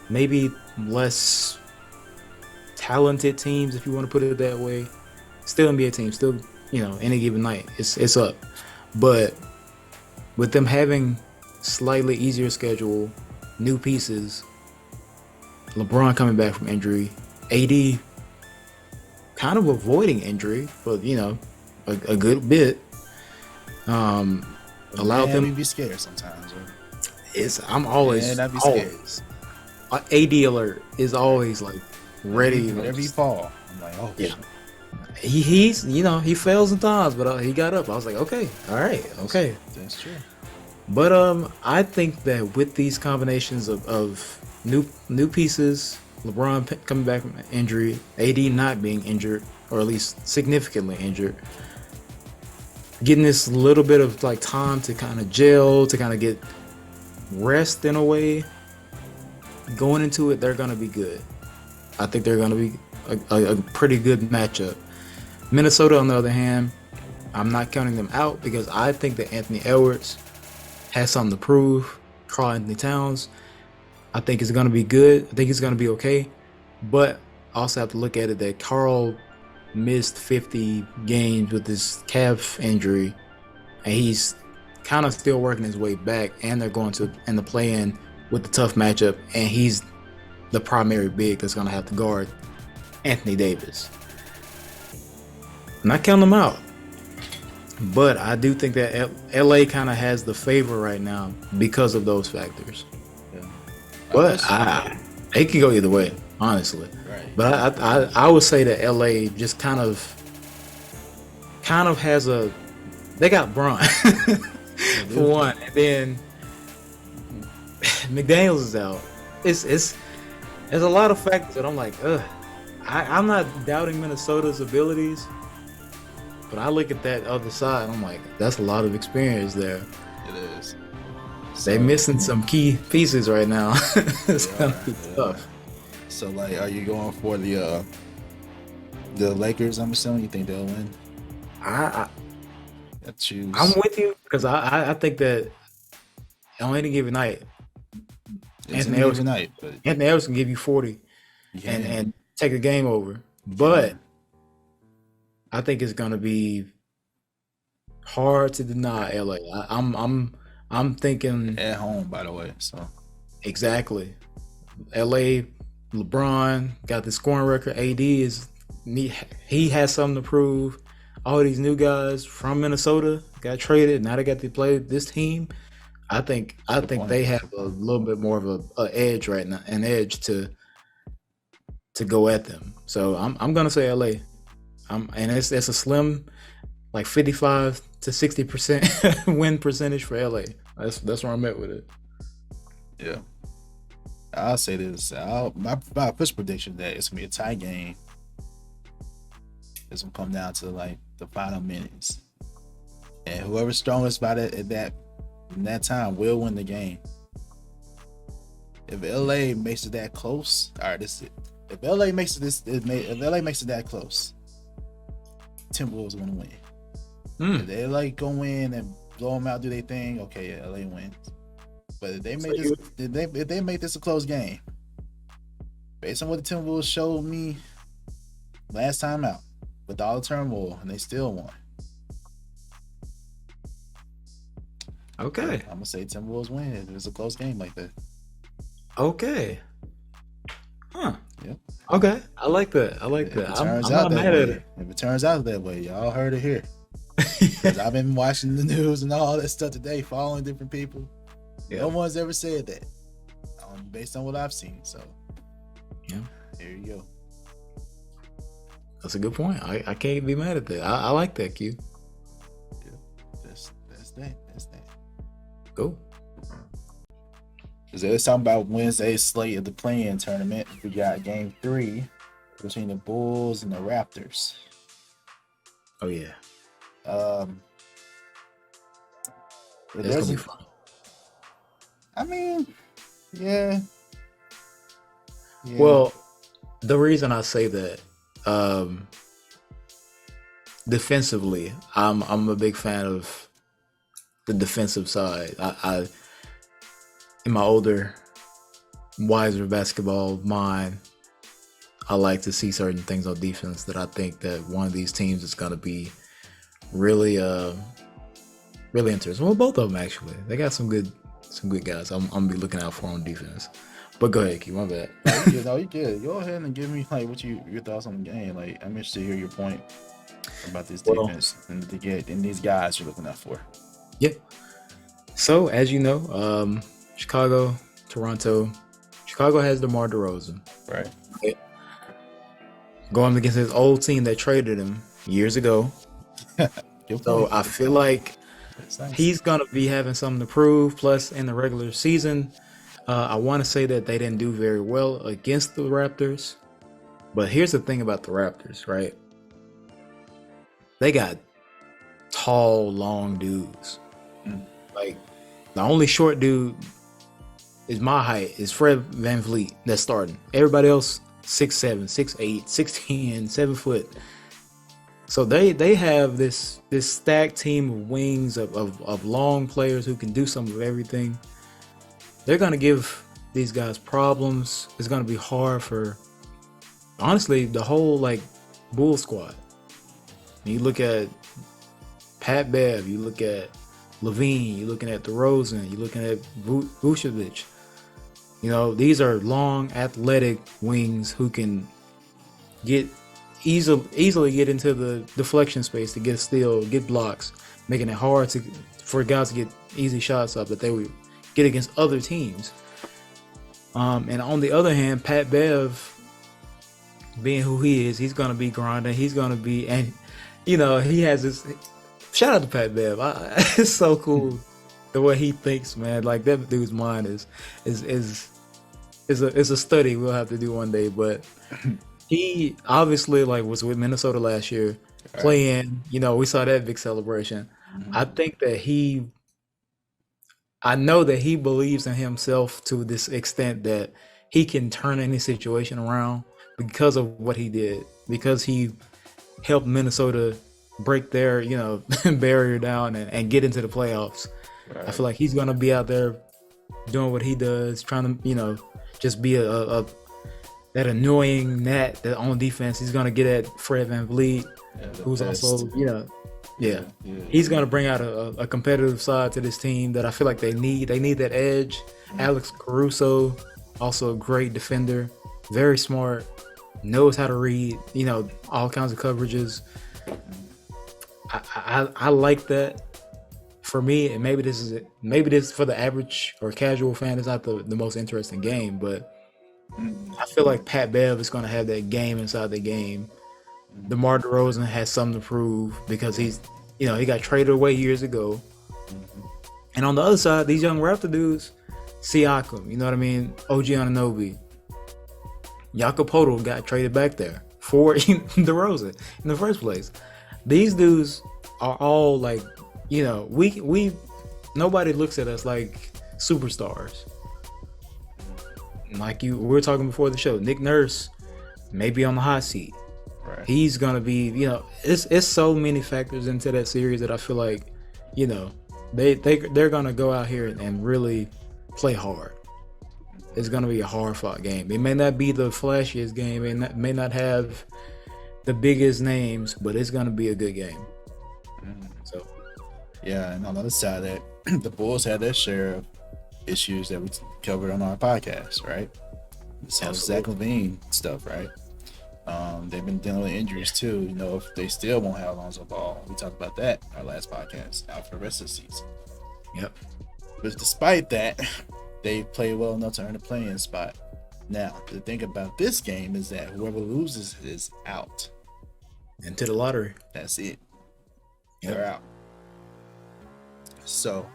maybe less talented teams, if you want to put it that way. Still NBA team, still, any given night, it's up. But with them having slightly easier schedule, new pieces, LeBron coming back from injury, AD kind of avoiding injury for a good bit, allowed them to be scared sometimes. I'm always scared. AD alert is always like ready. Whenever you fall, I'm like, oh Yeah. shit. He's he fails sometimes, but he got up. I was like, okay, all right, okay. That's true. But I think that with these combinations of new pieces, LeBron coming back from injury, AD not being injured or at least significantly injured, getting this little bit of like time to kind of gel, to kind of get rest in a way, going into it, they're gonna be good. I think they're gonna be a pretty good matchup. Minnesota, on the other hand, I'm not counting them out because I think that Anthony Edwards has something to prove. Karl Anthony Towns, I think is gonna be good. I think he's gonna be okay, but I also have to look at it that Karl missed 50 games with this calf injury, and he's kind of still working his way back, and they're going to in the play-in with the tough matchup, and he's the primary big that's going to have to guard Anthony Davis. I'm not counting them out, but I do think that LA kind of has the favor right now because of those factors. Yeah. But it can go either way, honestly. Right. But I would say that LA just kind of has they got Bron for one, and then McDaniels is out. It's there's a lot of factors that I'm like, I'm not doubting Minnesota's abilities, but I look at that other side and I'm like, that's a lot of experience there. It is. They missing some key pieces right now. It's gonna be tough. So, like, are you going for the Lakers? I'm assuming you think they'll win. I choose. I'm with you because I think that on any given night, Anthony Edwards can give you 40 and take a game over. But I think it's gonna be hard to deny LA. I'm thinking at home, by the way. So exactly, LA. LeBron got the scoring record. AD he has something to prove. All these new guys from Minnesota got traded. Now they got to play this team. I think they have a little bit more of a edge right now, an edge to go at them. So I'm gonna say LA. And it's a slim, like 55 to 60% win percentage for LA. That's where I'm at with it. Yeah. I'll say this. My official prediction that it's gonna be a tie game. It's gonna come down to like the final minutes, and whoever's strongest by that in that time will win the game. If LA makes it that close, all right, this is it. If LA makes it that close, Timberwolves gonna win. If they go in and blow them out, do their thing, okay, yeah, LA wins. But if they make this a close game, based on what the Timberwolves showed me last time out, with all the turmoil, and they still won. Okay. I'm gonna say Timberwolves win if it's a close game like that. Okay. Huh. Yep. Okay. I like that. I'm not mad at it. If it turns out that way, y'all heard it here. Because I've been watching the news and all that stuff today, following different people. Yeah. No one's ever said that, based on what I've seen. So, yeah, there you go. That's a good point. I can't be mad at that. I like that, Q. Yeah, that's that. Cool. So let's talk about Wednesday's slate of the play-in tournament. We got Game 3 between the Bulls and the Raptors. Oh yeah. It's gonna be fun. I mean, yeah. Well, the reason I say that, defensively, I'm a big fan of the defensive side. I in my older, wiser basketball mind, I like to see certain things on defense that I think that one of these teams is going to be really interesting. Well, both of them actually. They got some good guys. I'm gonna be looking out for on defense. But go ahead, Q. My bad. No, you good. Go ahead and give me like your thoughts on the game. Like, I'm interested to hear your point about this defense and these guys you're looking out for. Yeah. So as you know, Chicago, Toronto, Chicago has DeMar DeRozan. Right. Going against his old team that traded him years ago. Good So point. I feel like Nice. he's going to be having something to prove. Plus, in the regular season, I want to say that they didn't do very well against the Raptors. But here's the thing about the Raptors, right? They got tall, long dudes. Like, the only short dude is my height, is Fred VanVleet that's starting. Everybody else, 6'7", 6'8", 6'10", 7 foot. So they have this stacked team of wings of long players who can do some of everything. They're gonna give these guys problems. It's gonna be hard for, honestly, the whole like Bull squad. You look at Pat Bev, you look at Levine, you're looking at DeRozan, you're looking at Vucevic. You know, these are long, athletic wings who can easily get into the deflection space to get a steal, get blocks, making it hard for guys to get easy shots up that they would get against other teams. And on the other hand, Pat Bev, being who he is, he's gonna be grinding. He's gonna be, and you know, he has this. Shout out to Pat Bev. It's so cool the way he thinks, man. Like, that dude's mind is a study we'll have to do one day. But he obviously was with Minnesota last year, playing. You know, we saw that big celebration. I think that I know that he believes in himself to this extent that he can turn any situation around because of what he did, because he helped Minnesota break their, barrier down and get into the playoffs. Right. I feel like he's gonna be out there doing what he does, trying to, just be that annoying gnat that on defense. He's gonna get at Fred VanVleet, who's best. Also, yeah. He's gonna bring out a competitive side to this team that I feel like they need. They need that edge. Alex Caruso, also a great defender, very smart, knows how to read, all kinds of coverages. I like that. For me, and maybe this is it. Maybe this for the average or casual fan is not the most interesting game, but I feel like Pat Bev is going to have that game inside the game. DeMar DeRozan has something to prove because he's, he got traded away years ago. And on the other side, these young Raptor dudes, Siakam, you know what I mean? OG Anunoby, Jakob Poeltl got traded back there for DeRozan in the first place. These dudes are all like, we nobody looks at us like superstars. Like we were talking before the show, Nick Nurse may be on the hot seat. Right. He's gonna be, it's so many factors into that series that I feel like, they're gonna go out here and really play hard. It's gonna be a hard fought game. It may not be the flashiest game, it may not have the biggest names, but it's gonna be a good game. So, yeah, and on the other side of that, the Bulls had their share of issues that we covered on our podcast, right? This whole Zach LaVine stuff, right? They've been dealing with injuries too. If they still won't have Alonzo Ball, we talked about that in our last podcast, out for the rest of the season. Yep. But despite that, they played well enough to earn a play-in spot. Now, the thing about this game is that whoever loses is out. Into the lottery. That's it. Yep. They're out. So,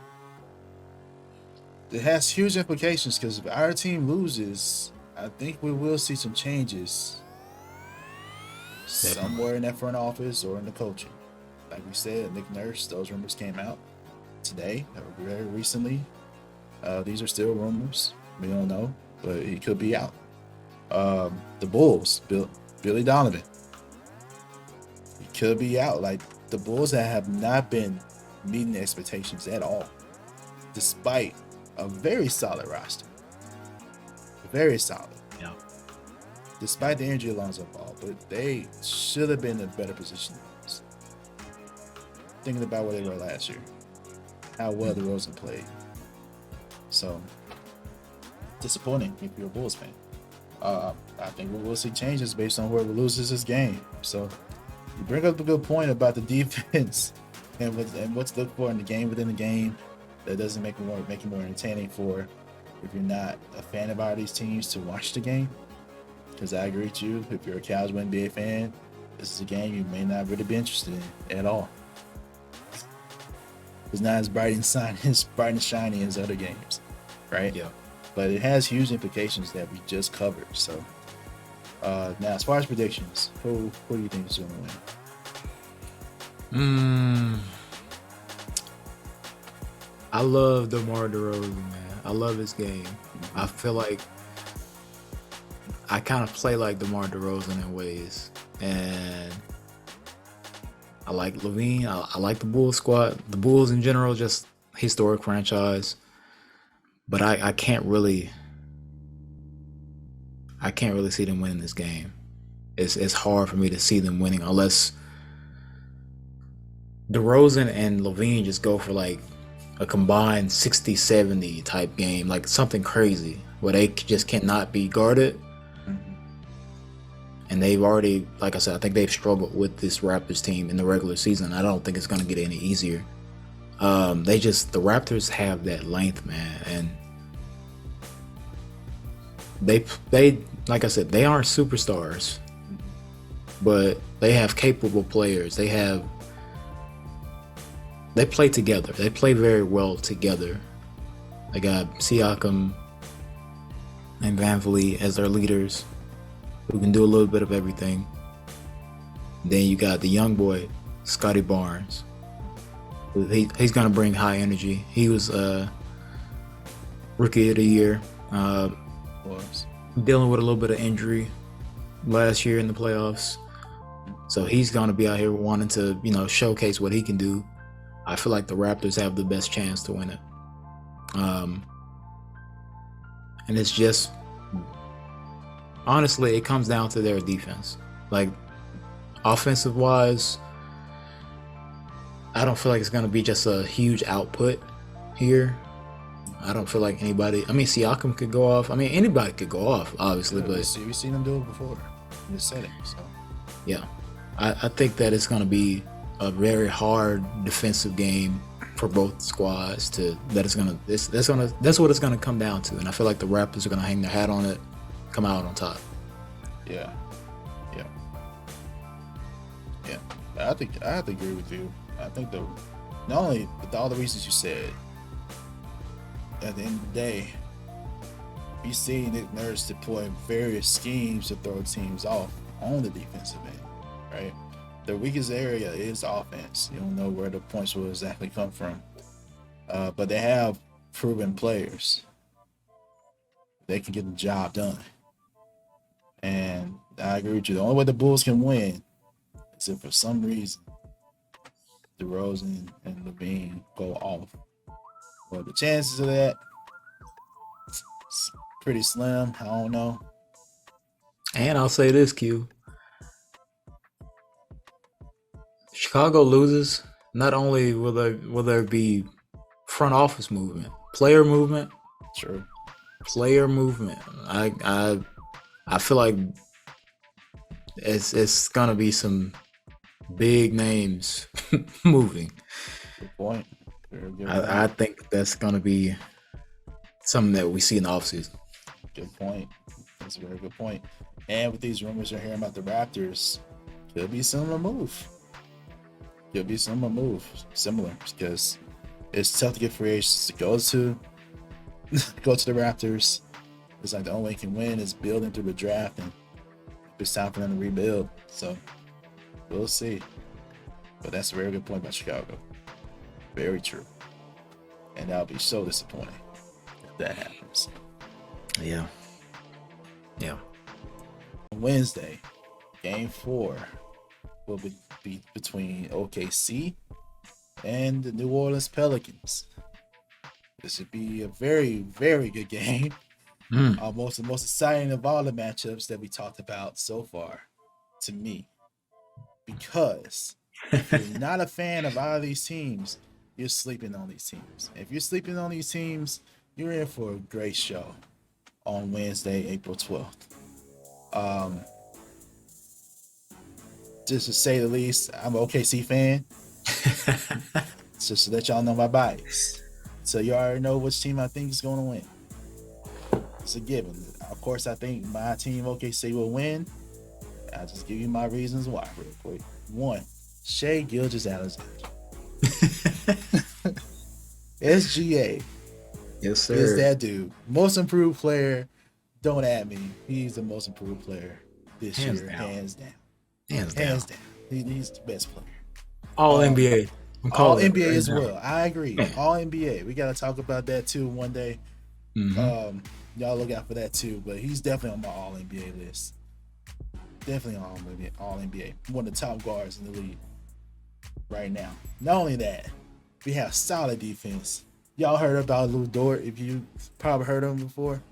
it has huge implications because if our team loses, I think we will see some changes somewhere in that front office or in the coaching. Like we said, Nick Nurse, those rumors came out today, or very recently. These are still rumors. We don't know, but he could be out. The Bulls, Billy Donovan, he could be out. Like, the Bulls that have not been meeting the expectations at all, despite a very solid roster. Very solid. Yeah. Despite the injury of Alonzo Ball, but they should have been in a better position than this. Thinking about where they were last year, how well DeRozan played. So, disappointing if you're a Bulls fan. I think we will see changes based on whoever loses this game. So, you bring up a good point about the defense and what to look for in the game within the game that doesn't make it more entertaining for if you're not a fan of either of these teams, to watch the game. Because I agree with you, if you're a casual NBA fan, this is a game you may not really be interested in at all. It's not as bright and shiny as other games, right? Yeah. But it has huge implications that we just covered. So now, as far as predictions, who do you think is going to win? I love DeMar DeRozan, man. I love his game. I feel like I kind of play like DeMar DeRozan in ways, and I like Levine. I like the Bulls squad. The Bulls in general, just historic franchise. But I can't really see them winning this game. It's hard for me to see them winning unless DeRozan and Levine just go for like a combined 60-70 type game, like something crazy where they just cannot be guarded. And they've already, like I said, I think they've struggled with this Raptors team in the regular season. I don't think it's going to get any easier. The Raptors have that length, man, and they like I said, they aren't superstars, but they have capable players. They play together. They play very well together. They got Siakam and VanVleet as their leaders, who can do a little bit of everything. Then you got the young boy, Scotty Barnes. He's going to bring high energy. He was Rookie of the Year. Dealing with a little bit of injury last year in the playoffs. So he's going to be out here wanting to, showcase what he can do. I feel like the Raptors have the best chance to win it. And it's just, honestly, it comes down to their defense. Like, offensive wise, I don't feel like it's going to be just a huge output here. I don't feel like anybody, Siakam could go off. Anybody could go off, obviously. Yeah, but we've seen them do it before in this setting. So. Yeah. I think that it's going to be a very hard defensive game for both squads. That's what it's going to come down to. And I feel like the Raptors are going to hang their hat on it, come out on top. Yeah. I have to agree with you. I think not only with all the reasons you said, at the end of the day, you see Nick Nurse deploy various schemes to throw teams off on the defensive end, right? Their weakest area is offense. You don't know where the points will exactly come from. But they have proven players. They can get the job done. And I agree with you. The only way the Bulls can win is if for some reason DeRozan and Levine go off. Well, the chances of that is pretty slim. I don't know. And I'll say this, Q. Chicago loses, not only will there be front office movement, player movement. True. Player movement. I feel like it's gonna be some big names moving. Good point. I think that's gonna be something that we see in the offseason. Good point. That's a very good point. And with these rumors you're hearing about the Raptors, could be similar move. Similar, because it's tough to get free agents to go to the Raptors. It's like the only way you can win is building through the draft, and it's time for them to rebuild. So we'll see. But that's a very good point about Chicago. Very true. And that'll be so disappointing if that happens. Yeah. On Wednesday, Game 4 will be between OKC and the New Orleans Pelicans. This should be a very, very good game. Almost the most exciting of all the matchups that we talked about so far, to me. Because if you're not a fan of either of these teams, you're sleeping on these teams. If you're sleeping on these teams, you're in for a great show on Wednesday, April 12th. Just to say the least, I'm an OKC fan. Just to let y'all know my bias. So you already know which team I think is going to win. It's a given. Of course, I think my team OKC will win. I'll just give you my reasons why real quick. One, Shai Gilgeous-Alexander. SGA Yes, sir. is that dude. Most improved player. Don't at me. He's the most improved player this Hands year. down. Hands down. Hands Hands down. down. He's the best player. All NBA. All NBA as now. well. I agree. Man. All NBA. We got to talk about that too one day. Mhm. Y'all look out for that too. But he's definitely on my All NBA list. Definitely on All NBA. One of the top guards in the league right now. Not only that, we have solid defense. Y'all heard about Lou Dort? If you probably heard of him before.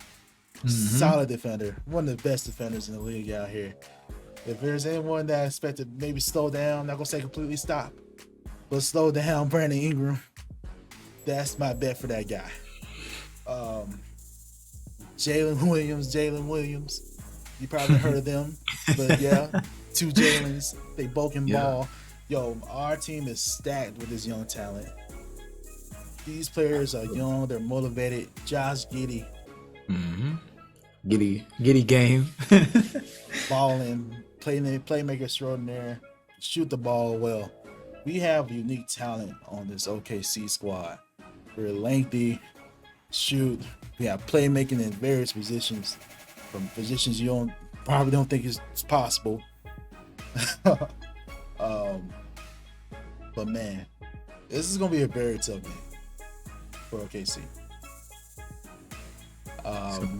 Solid defender. One of the best defenders in the league out here. If there's anyone that I expect to maybe slow down, not gonna say completely stop, but slow down Brandon Ingram, that's my bet for that guy. Jalen Williams. You probably heard of them, but yeah, two Jalen's. They both can ball. Yo, our team is stacked with this young talent. These players are young. They're motivated. Josh Giddey. Giddy game. Balling, playmaker extraordinaire, shoot the ball well. We have unique talent on this OKC squad. We're lengthy, shoot. We have playmaking in various positions, from positions you probably don't think is possible. But man, this is gonna be a very tough game for OKC.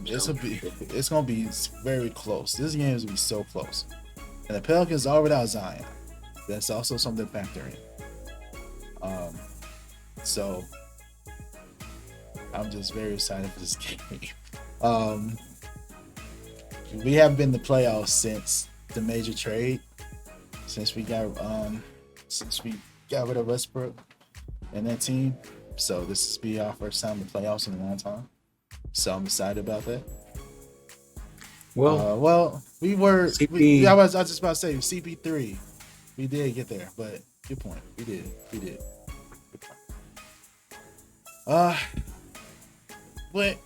It's gonna be very close. This game is gonna be so close, and the Pelicans are without Zion. That's also something to factor in. So I'm just very excited for this game. We haven't been in the playoffs since the major trade, since we got rid of Westbrook and that team. So this will be our first time in the playoffs in a long time. So I'm excited about that. Well, we were. CP, I was just about to say CP3. We did get there, but good point. We did. Good point. But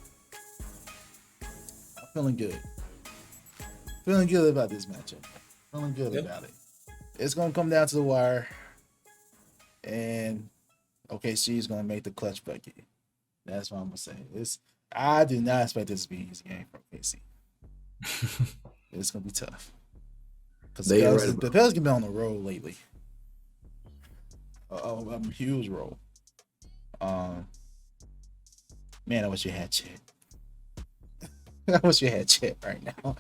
I'm feeling good. Feeling good about this matchup. Feeling good about it. It's gonna come down to the wire, and OKC is gonna make the clutch bucket. That's what I'm gonna say. I did not expect this to be an easy game for OKC. It's gonna be tough because the Pelicans have been on the road lately. A huge roll. Man, I wish you had Chet. I wish you had Chet right now.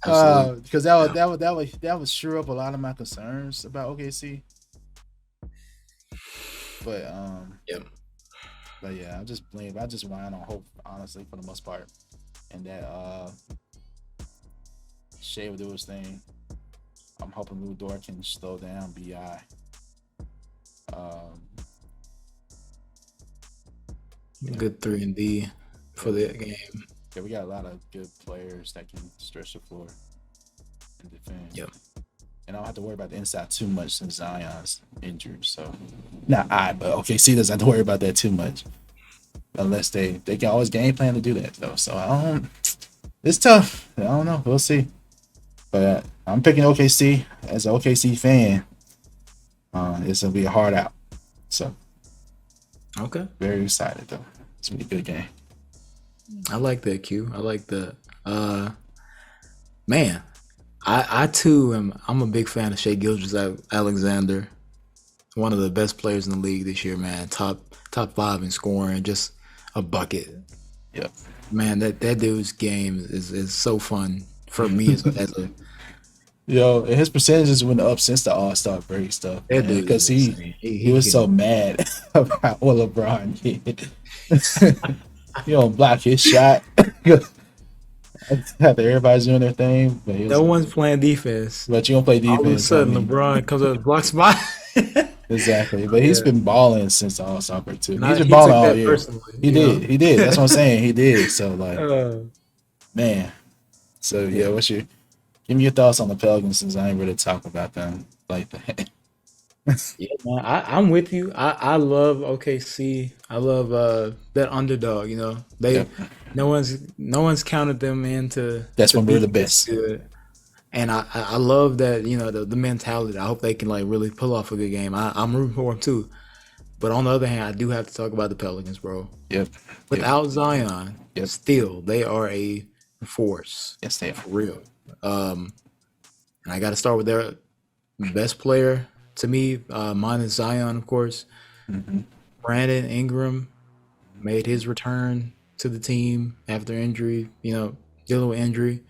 Because that would sure up a lot of my concerns about OKC. But But yeah, I just relying on hope, honestly, for the most part, and that Shai will do his thing. I'm hoping Lou Dort can slow down BI. Good 3-and-D for the game. Yeah, we got a lot of good players that can stretch the floor and defend. Yep. And I don't have to worry about the inside too much since Zion's injured. So, but OKC doesn't have to worry about that too much. Unless they can always game plan to do that, though. So, it's tough. I don't know. We'll see. But I'm picking OKC as an OKC fan. It's going to be a hard out. So, okay. Very excited, though. It's going to be a good game. I like that, Q. I like that. Man, I too I'm a big fan of Shai Gilgeous-Alexander. One of the best players in the league this year, man. Top 5 in scoring, just a bucket. Yep. Man, that dude's game is so fun for me as a Yo, and his percentages went up since the All-Star break stuff. Because he was so mad about what LeBron did. He don't block his shot. After everybody's doing their thing, but no one's playing defense. But you don't play defense. All of a sudden, LeBron comes up with block spot. Exactly, but he's been balling since the All-Star break too. He's been He balling took all that year. personally, He did. That's what I'm saying. He did. So man. So yeah, give me your thoughts on the Pelicans since I ain't really talk about them like that. Yeah, man, I'm with you. I love OKC. I love that underdog. You know, no one's counted them into. That's to when we're the be this best. good. And I love that, the mentality. I hope they can like really pull off a good game. I'm rooting for them too. But on the other hand, I do have to talk about the Pelicans, bro. Yep. Without Zion, Yep. still they are a force. Yes, they are. For real. And I got to start with their best player to me, minus Zion, of course. Mm-hmm. Brandon Ingram made his return to the team after injury. Dealing with injury.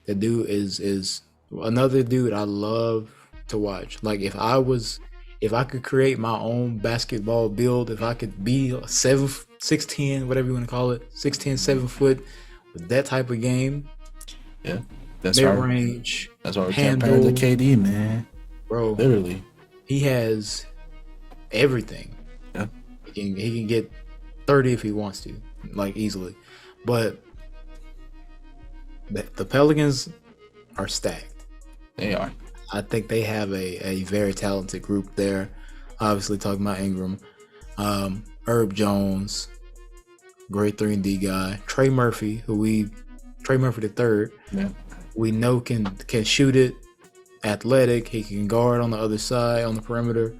The dude is another dude I love to watch. Like if I could create my own basketball build, if I could be 6'10", whatever you want to call it, 6'10", 7 foot, with that type of game, yeah, that's mid right. range, That's why we're comparing to KD, man. Bro, literally, he has everything. Yeah, he can get 30 if he wants to, like easily. But the Pelicans are stacked. They are. I think they have a very talented group there. Obviously, talking about Ingram, Herb Jones, great 3-and-D guy. Trey Murphy the third. Yeah. We know can shoot it, athletic. He can guard on the other side on the perimeter,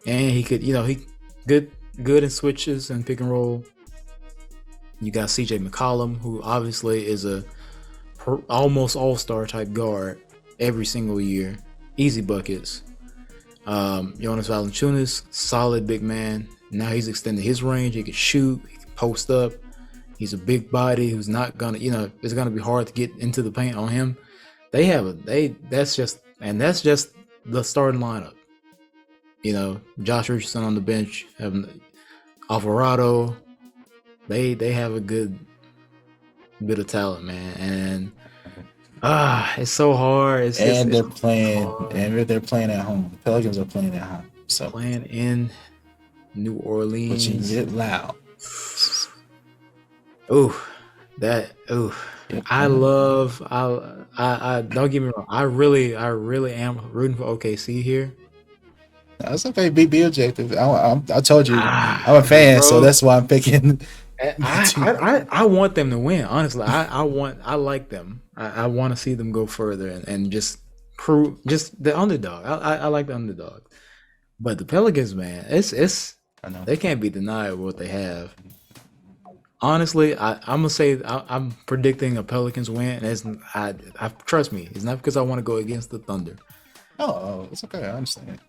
and he could, he good in switches and pick and roll. You got CJ McCollum, who obviously is a almost all-star type guard every single year. Easy buckets. Jonas Valanciunas, solid big man. Now he's extended his range. He can shoot. He can post up. He's a big body who's not gonna, it's gonna be hard to get into the paint on him. That's just the starting lineup. Josh Richardson on the bench, Alvarado. They have a good bit of talent, man, and it's so hard. They're playing at home. The Pelicans are playing at home, so playing in New Orleans, which you get loud. I love. I don't get me wrong. I really am rooting for OKC here. That's okay. Be objective. I told you, I'm a fan, bro, so that's why I'm picking. I want them to win. Honestly, I like them. I want to see them go further and just prove the underdog. I like the underdog, but the Pelicans, man, I know they can't be denied what they have. Honestly, I'm gonna say I'm predicting a Pelicans win. I trust me. It's not because I want to go against the Thunder. Oh, it's okay. I understand.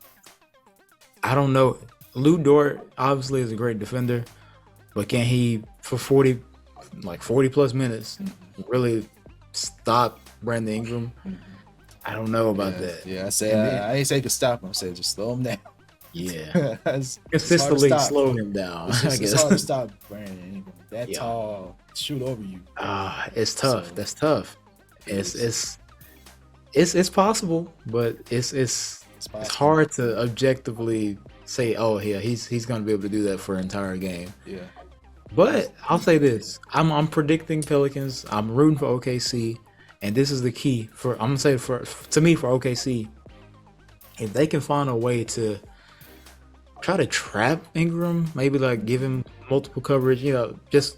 I don't know. Lou Dort obviously is a great defender, but can he for 40 plus minutes really stop Brandon Ingram? I don't know about that. Yeah, I ain't say you could stop him. I said just slow him down. Yeah, consistently slow him down. I guess it's hard to stop Brandon Ingram. That tall, shoot over you. It's tough. So, that's tough. It's possible, but it's hard to objectively say, oh yeah, he's gonna be able to do that for an entire game. Yeah. But I'll say this: I'm predicting Pelicans. I'm rooting for OKC, and this is the key for. I'm gonna say for OKC, if they can find a way to try to trap Ingram, maybe like give him multiple coverage, just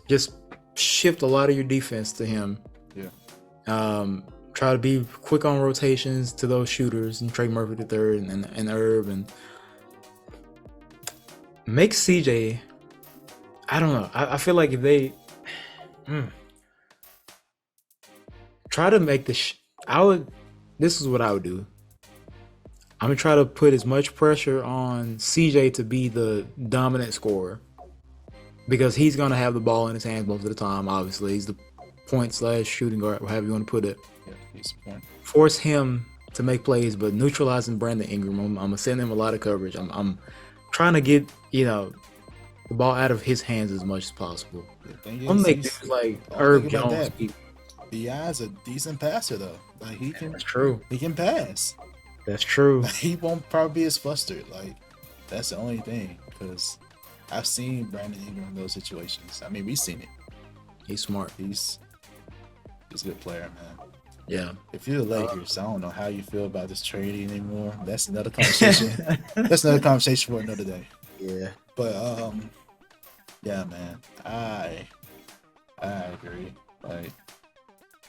shift a lot of your defense to him. Yeah. Try to be quick on rotations to those shooters and Trey Murphy the third and Herb and make CJ. I don't know. I feel like if they try to make this is what I would do. I'm gonna try to put as much pressure on CJ to be the dominant scorer because he's gonna have the ball in his hands most of the time. Obviously, he's the point/shooting guard, however you want to put it. Yeah, he's the point. Force him to make plays, but neutralizing Brandon Ingram. I'm gonna send him a lot of coverage. I'm trying to get the ball out of his hands as much as possible. I'm gonna make this like Herb Jones. Beyond's a decent passer though. Like he can. That's true. He can pass. That's true. He won't probably be as flustered. Like that's the only thing because I've seen Brandon Ingram in those situations. I mean, we've seen it. He's smart. He's a good player, man. Yeah. If you're the Lakers, I don't know how you feel about this trade anymore. That's another conversation. That's another conversation for another day. Yeah. But yeah, man. I I agree.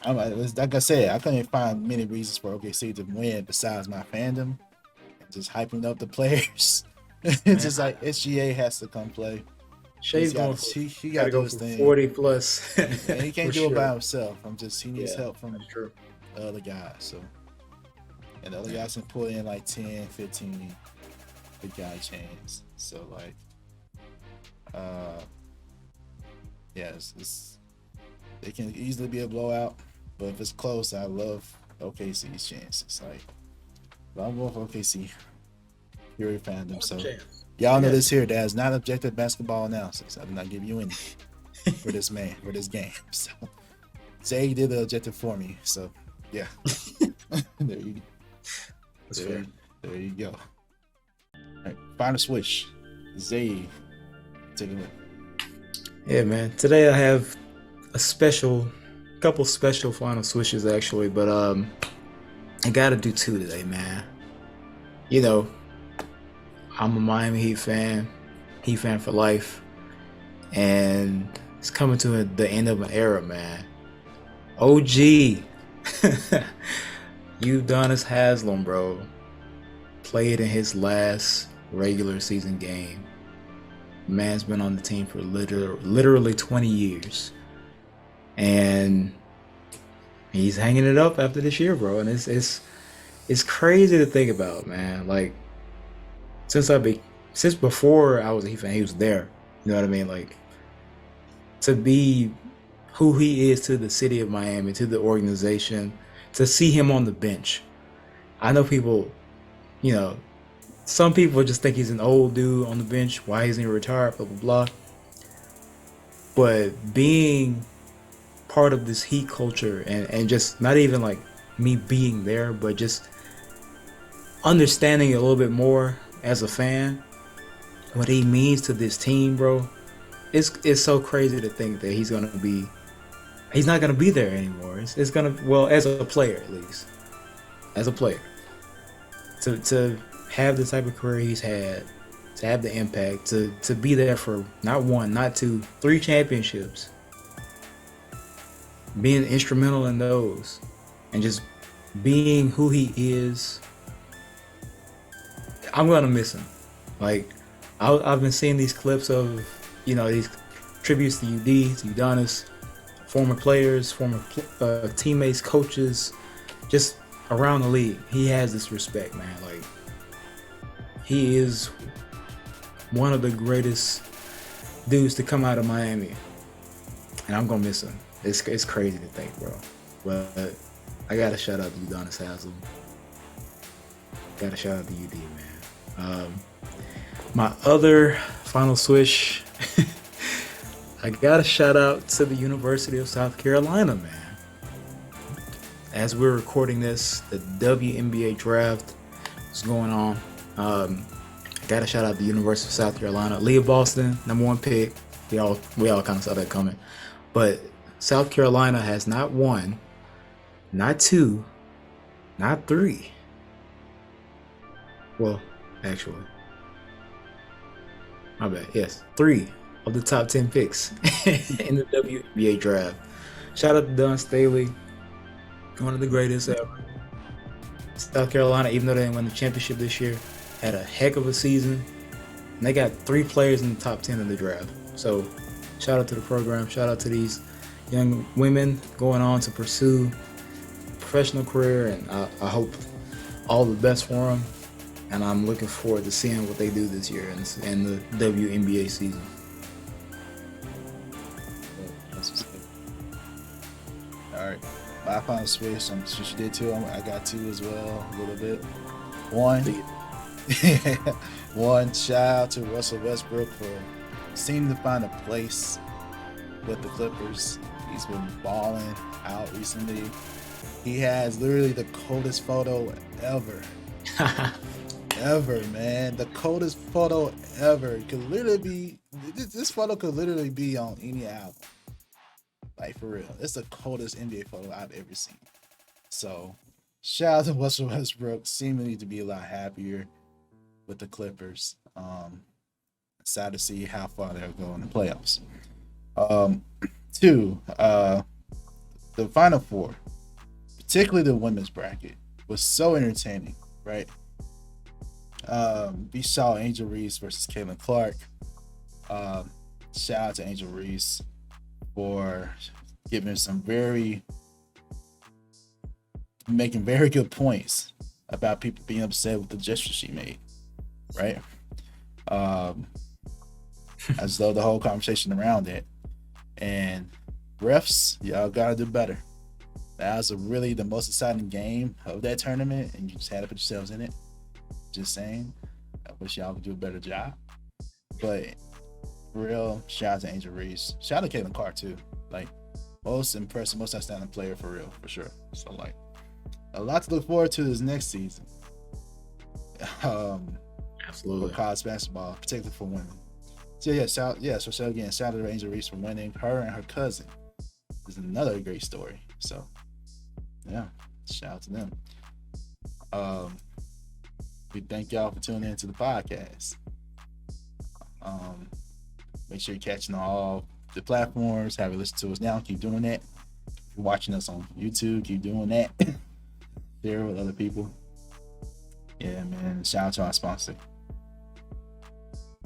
Like I said, I couldn't find many reasons for OKC to win besides my fandom and just hyping up the players. It's Man, just like SGA has to come play. Shay's going for He got gotta to do go his for thing, 40 plus and he for can't do it by sure. himself. He needs Yeah, help from that's true. the other guys. So, and the other guys can put in like 10, 15 big guy chains. So like, yeah, they can easily be a blowout. But if it's close, I love OKC's chances. Like, but I'm going for OKC. Fury fandom. So Chance. y'all know Yeah. this here. That is not objective basketball analysis. I did not give you any for this game. So Zay did the objective for me. So yeah, there you That's fair. there you go. All right, Final Swish. Zay, take it away. Yeah, man. Today I have a couple special final swishes actually, but I gotta do two today, man. You know, I'm a Miami Heat fan for life, and it's coming to the end of an era, man. OG, Udonis Haslem, bro, played in his last regular season game. Man's been on the team for literally 20 years, and he's hanging it up after this year, bro. And it's crazy to think about, man. Like since before I was a Heat fan, he was there. You know what I mean? Like to be who he is to the city of Miami, to the organization, to see him on the bench. I know people, you know, some people just think he's an old dude on the bench. Why isn't he retired? Blah blah blah. But being part of this Heat culture and just not even like me being there, but just understanding it a little bit more as a fan, what he means to this team, bro. It's so crazy to think that he's not gonna be there anymore. It's gonna, well, as a player at least, as a player, to have the type of career he's had, to have the impact, to be there for not one, not two, three championships, being instrumental in those, and just being who he is. I'm gonna miss him. Like I've been seeing these clips of, you know, these tributes to to Udonis, former players, former teammates, coaches, just around the league. He has this respect, man. Like he is one of the greatest dudes to come out of Miami, and I'm gonna miss him. It's crazy to think, bro. But I gotta shout out to Udonis Haslem. Gotta shout out to UD, man. My other final swish, I gotta shout out to the University of South Carolina, man. As we're recording this, the WNBA draft is going on. I gotta shout out the University of South Carolina. Leah Boston, #1 pick. We all kind of saw that coming. But South Carolina has not one, not two, not three. Well, actually, my bad. Yes, 3 of the top 10 picks in the WNBA draft. Shout out to Don Staley, one of the greatest ever. South Carolina, even though they didn't win the championship this year, had a heck of a season. And they got 3 players in the top 10 of the draft. So shout out to the program. Shout out to these young women going on to pursue a professional career. And I hope all the best for them. And I'm looking forward to seeing what they do this year in the WNBA season. All right, my final switch. Since you did 2, I got 2 as well. A little bit. One shout out to Russell Westbrook for seeming to find a place with the Clippers. He's been balling out recently. He has literally the coldest photo ever. Ever, man. The coldest photo ever. It could literally be, this photo could literally be on any album. Like, for real. It's the coldest NBA photo I've ever seen. So, shout out to Russell Westbrook. Seemingly to be a lot happier with the Clippers. Sad to see how far they'll go in the playoffs. Two, the Final Four, particularly the women's bracket, was so entertaining, right? We saw Angel Reese versus Caitlin Clark. Shout out to Angel Reese for making very good points about people being upset with the gesture she made, right? As though the whole conversation around it. And refs, y'all gotta do better. That was really the most exciting game of that tournament, and you just had to put yourselves in it. Just saying. I wish y'all would do a better job. But for real, shout out to Angel Reese. Shout out to Caitlin Clark too. Like, most impressive, most outstanding player for real, for sure. So like, a lot to look forward to this next season. Absolutely. For college basketball, particularly for women. So shout out to Angel Reese for winning. Her and her cousin is another great story. So yeah, shout out to them. We thank y'all for tuning into the podcast. Make sure you're catching all the platforms. Have you listened to us now? Keep doing that. If you're watching us on YouTube, keep doing that. Share with other people. Yeah, man. Shout out to our sponsor.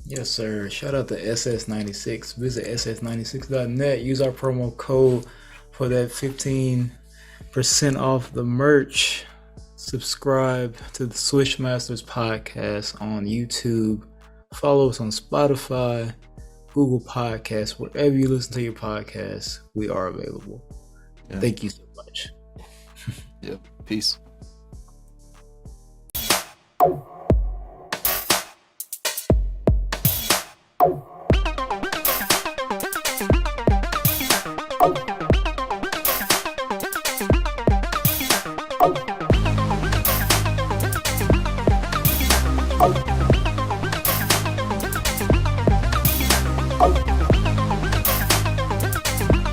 Yes, sir. Shout out to SS96. Visit ss96.net. Use our promo code for that 15% off the merch. Subscribe to the Swish Masters Podcast on YouTube. Follow us on Spotify, Google Podcasts, wherever you listen to your podcasts. We are available. Yeah. Thank you so much. Yep. Peace.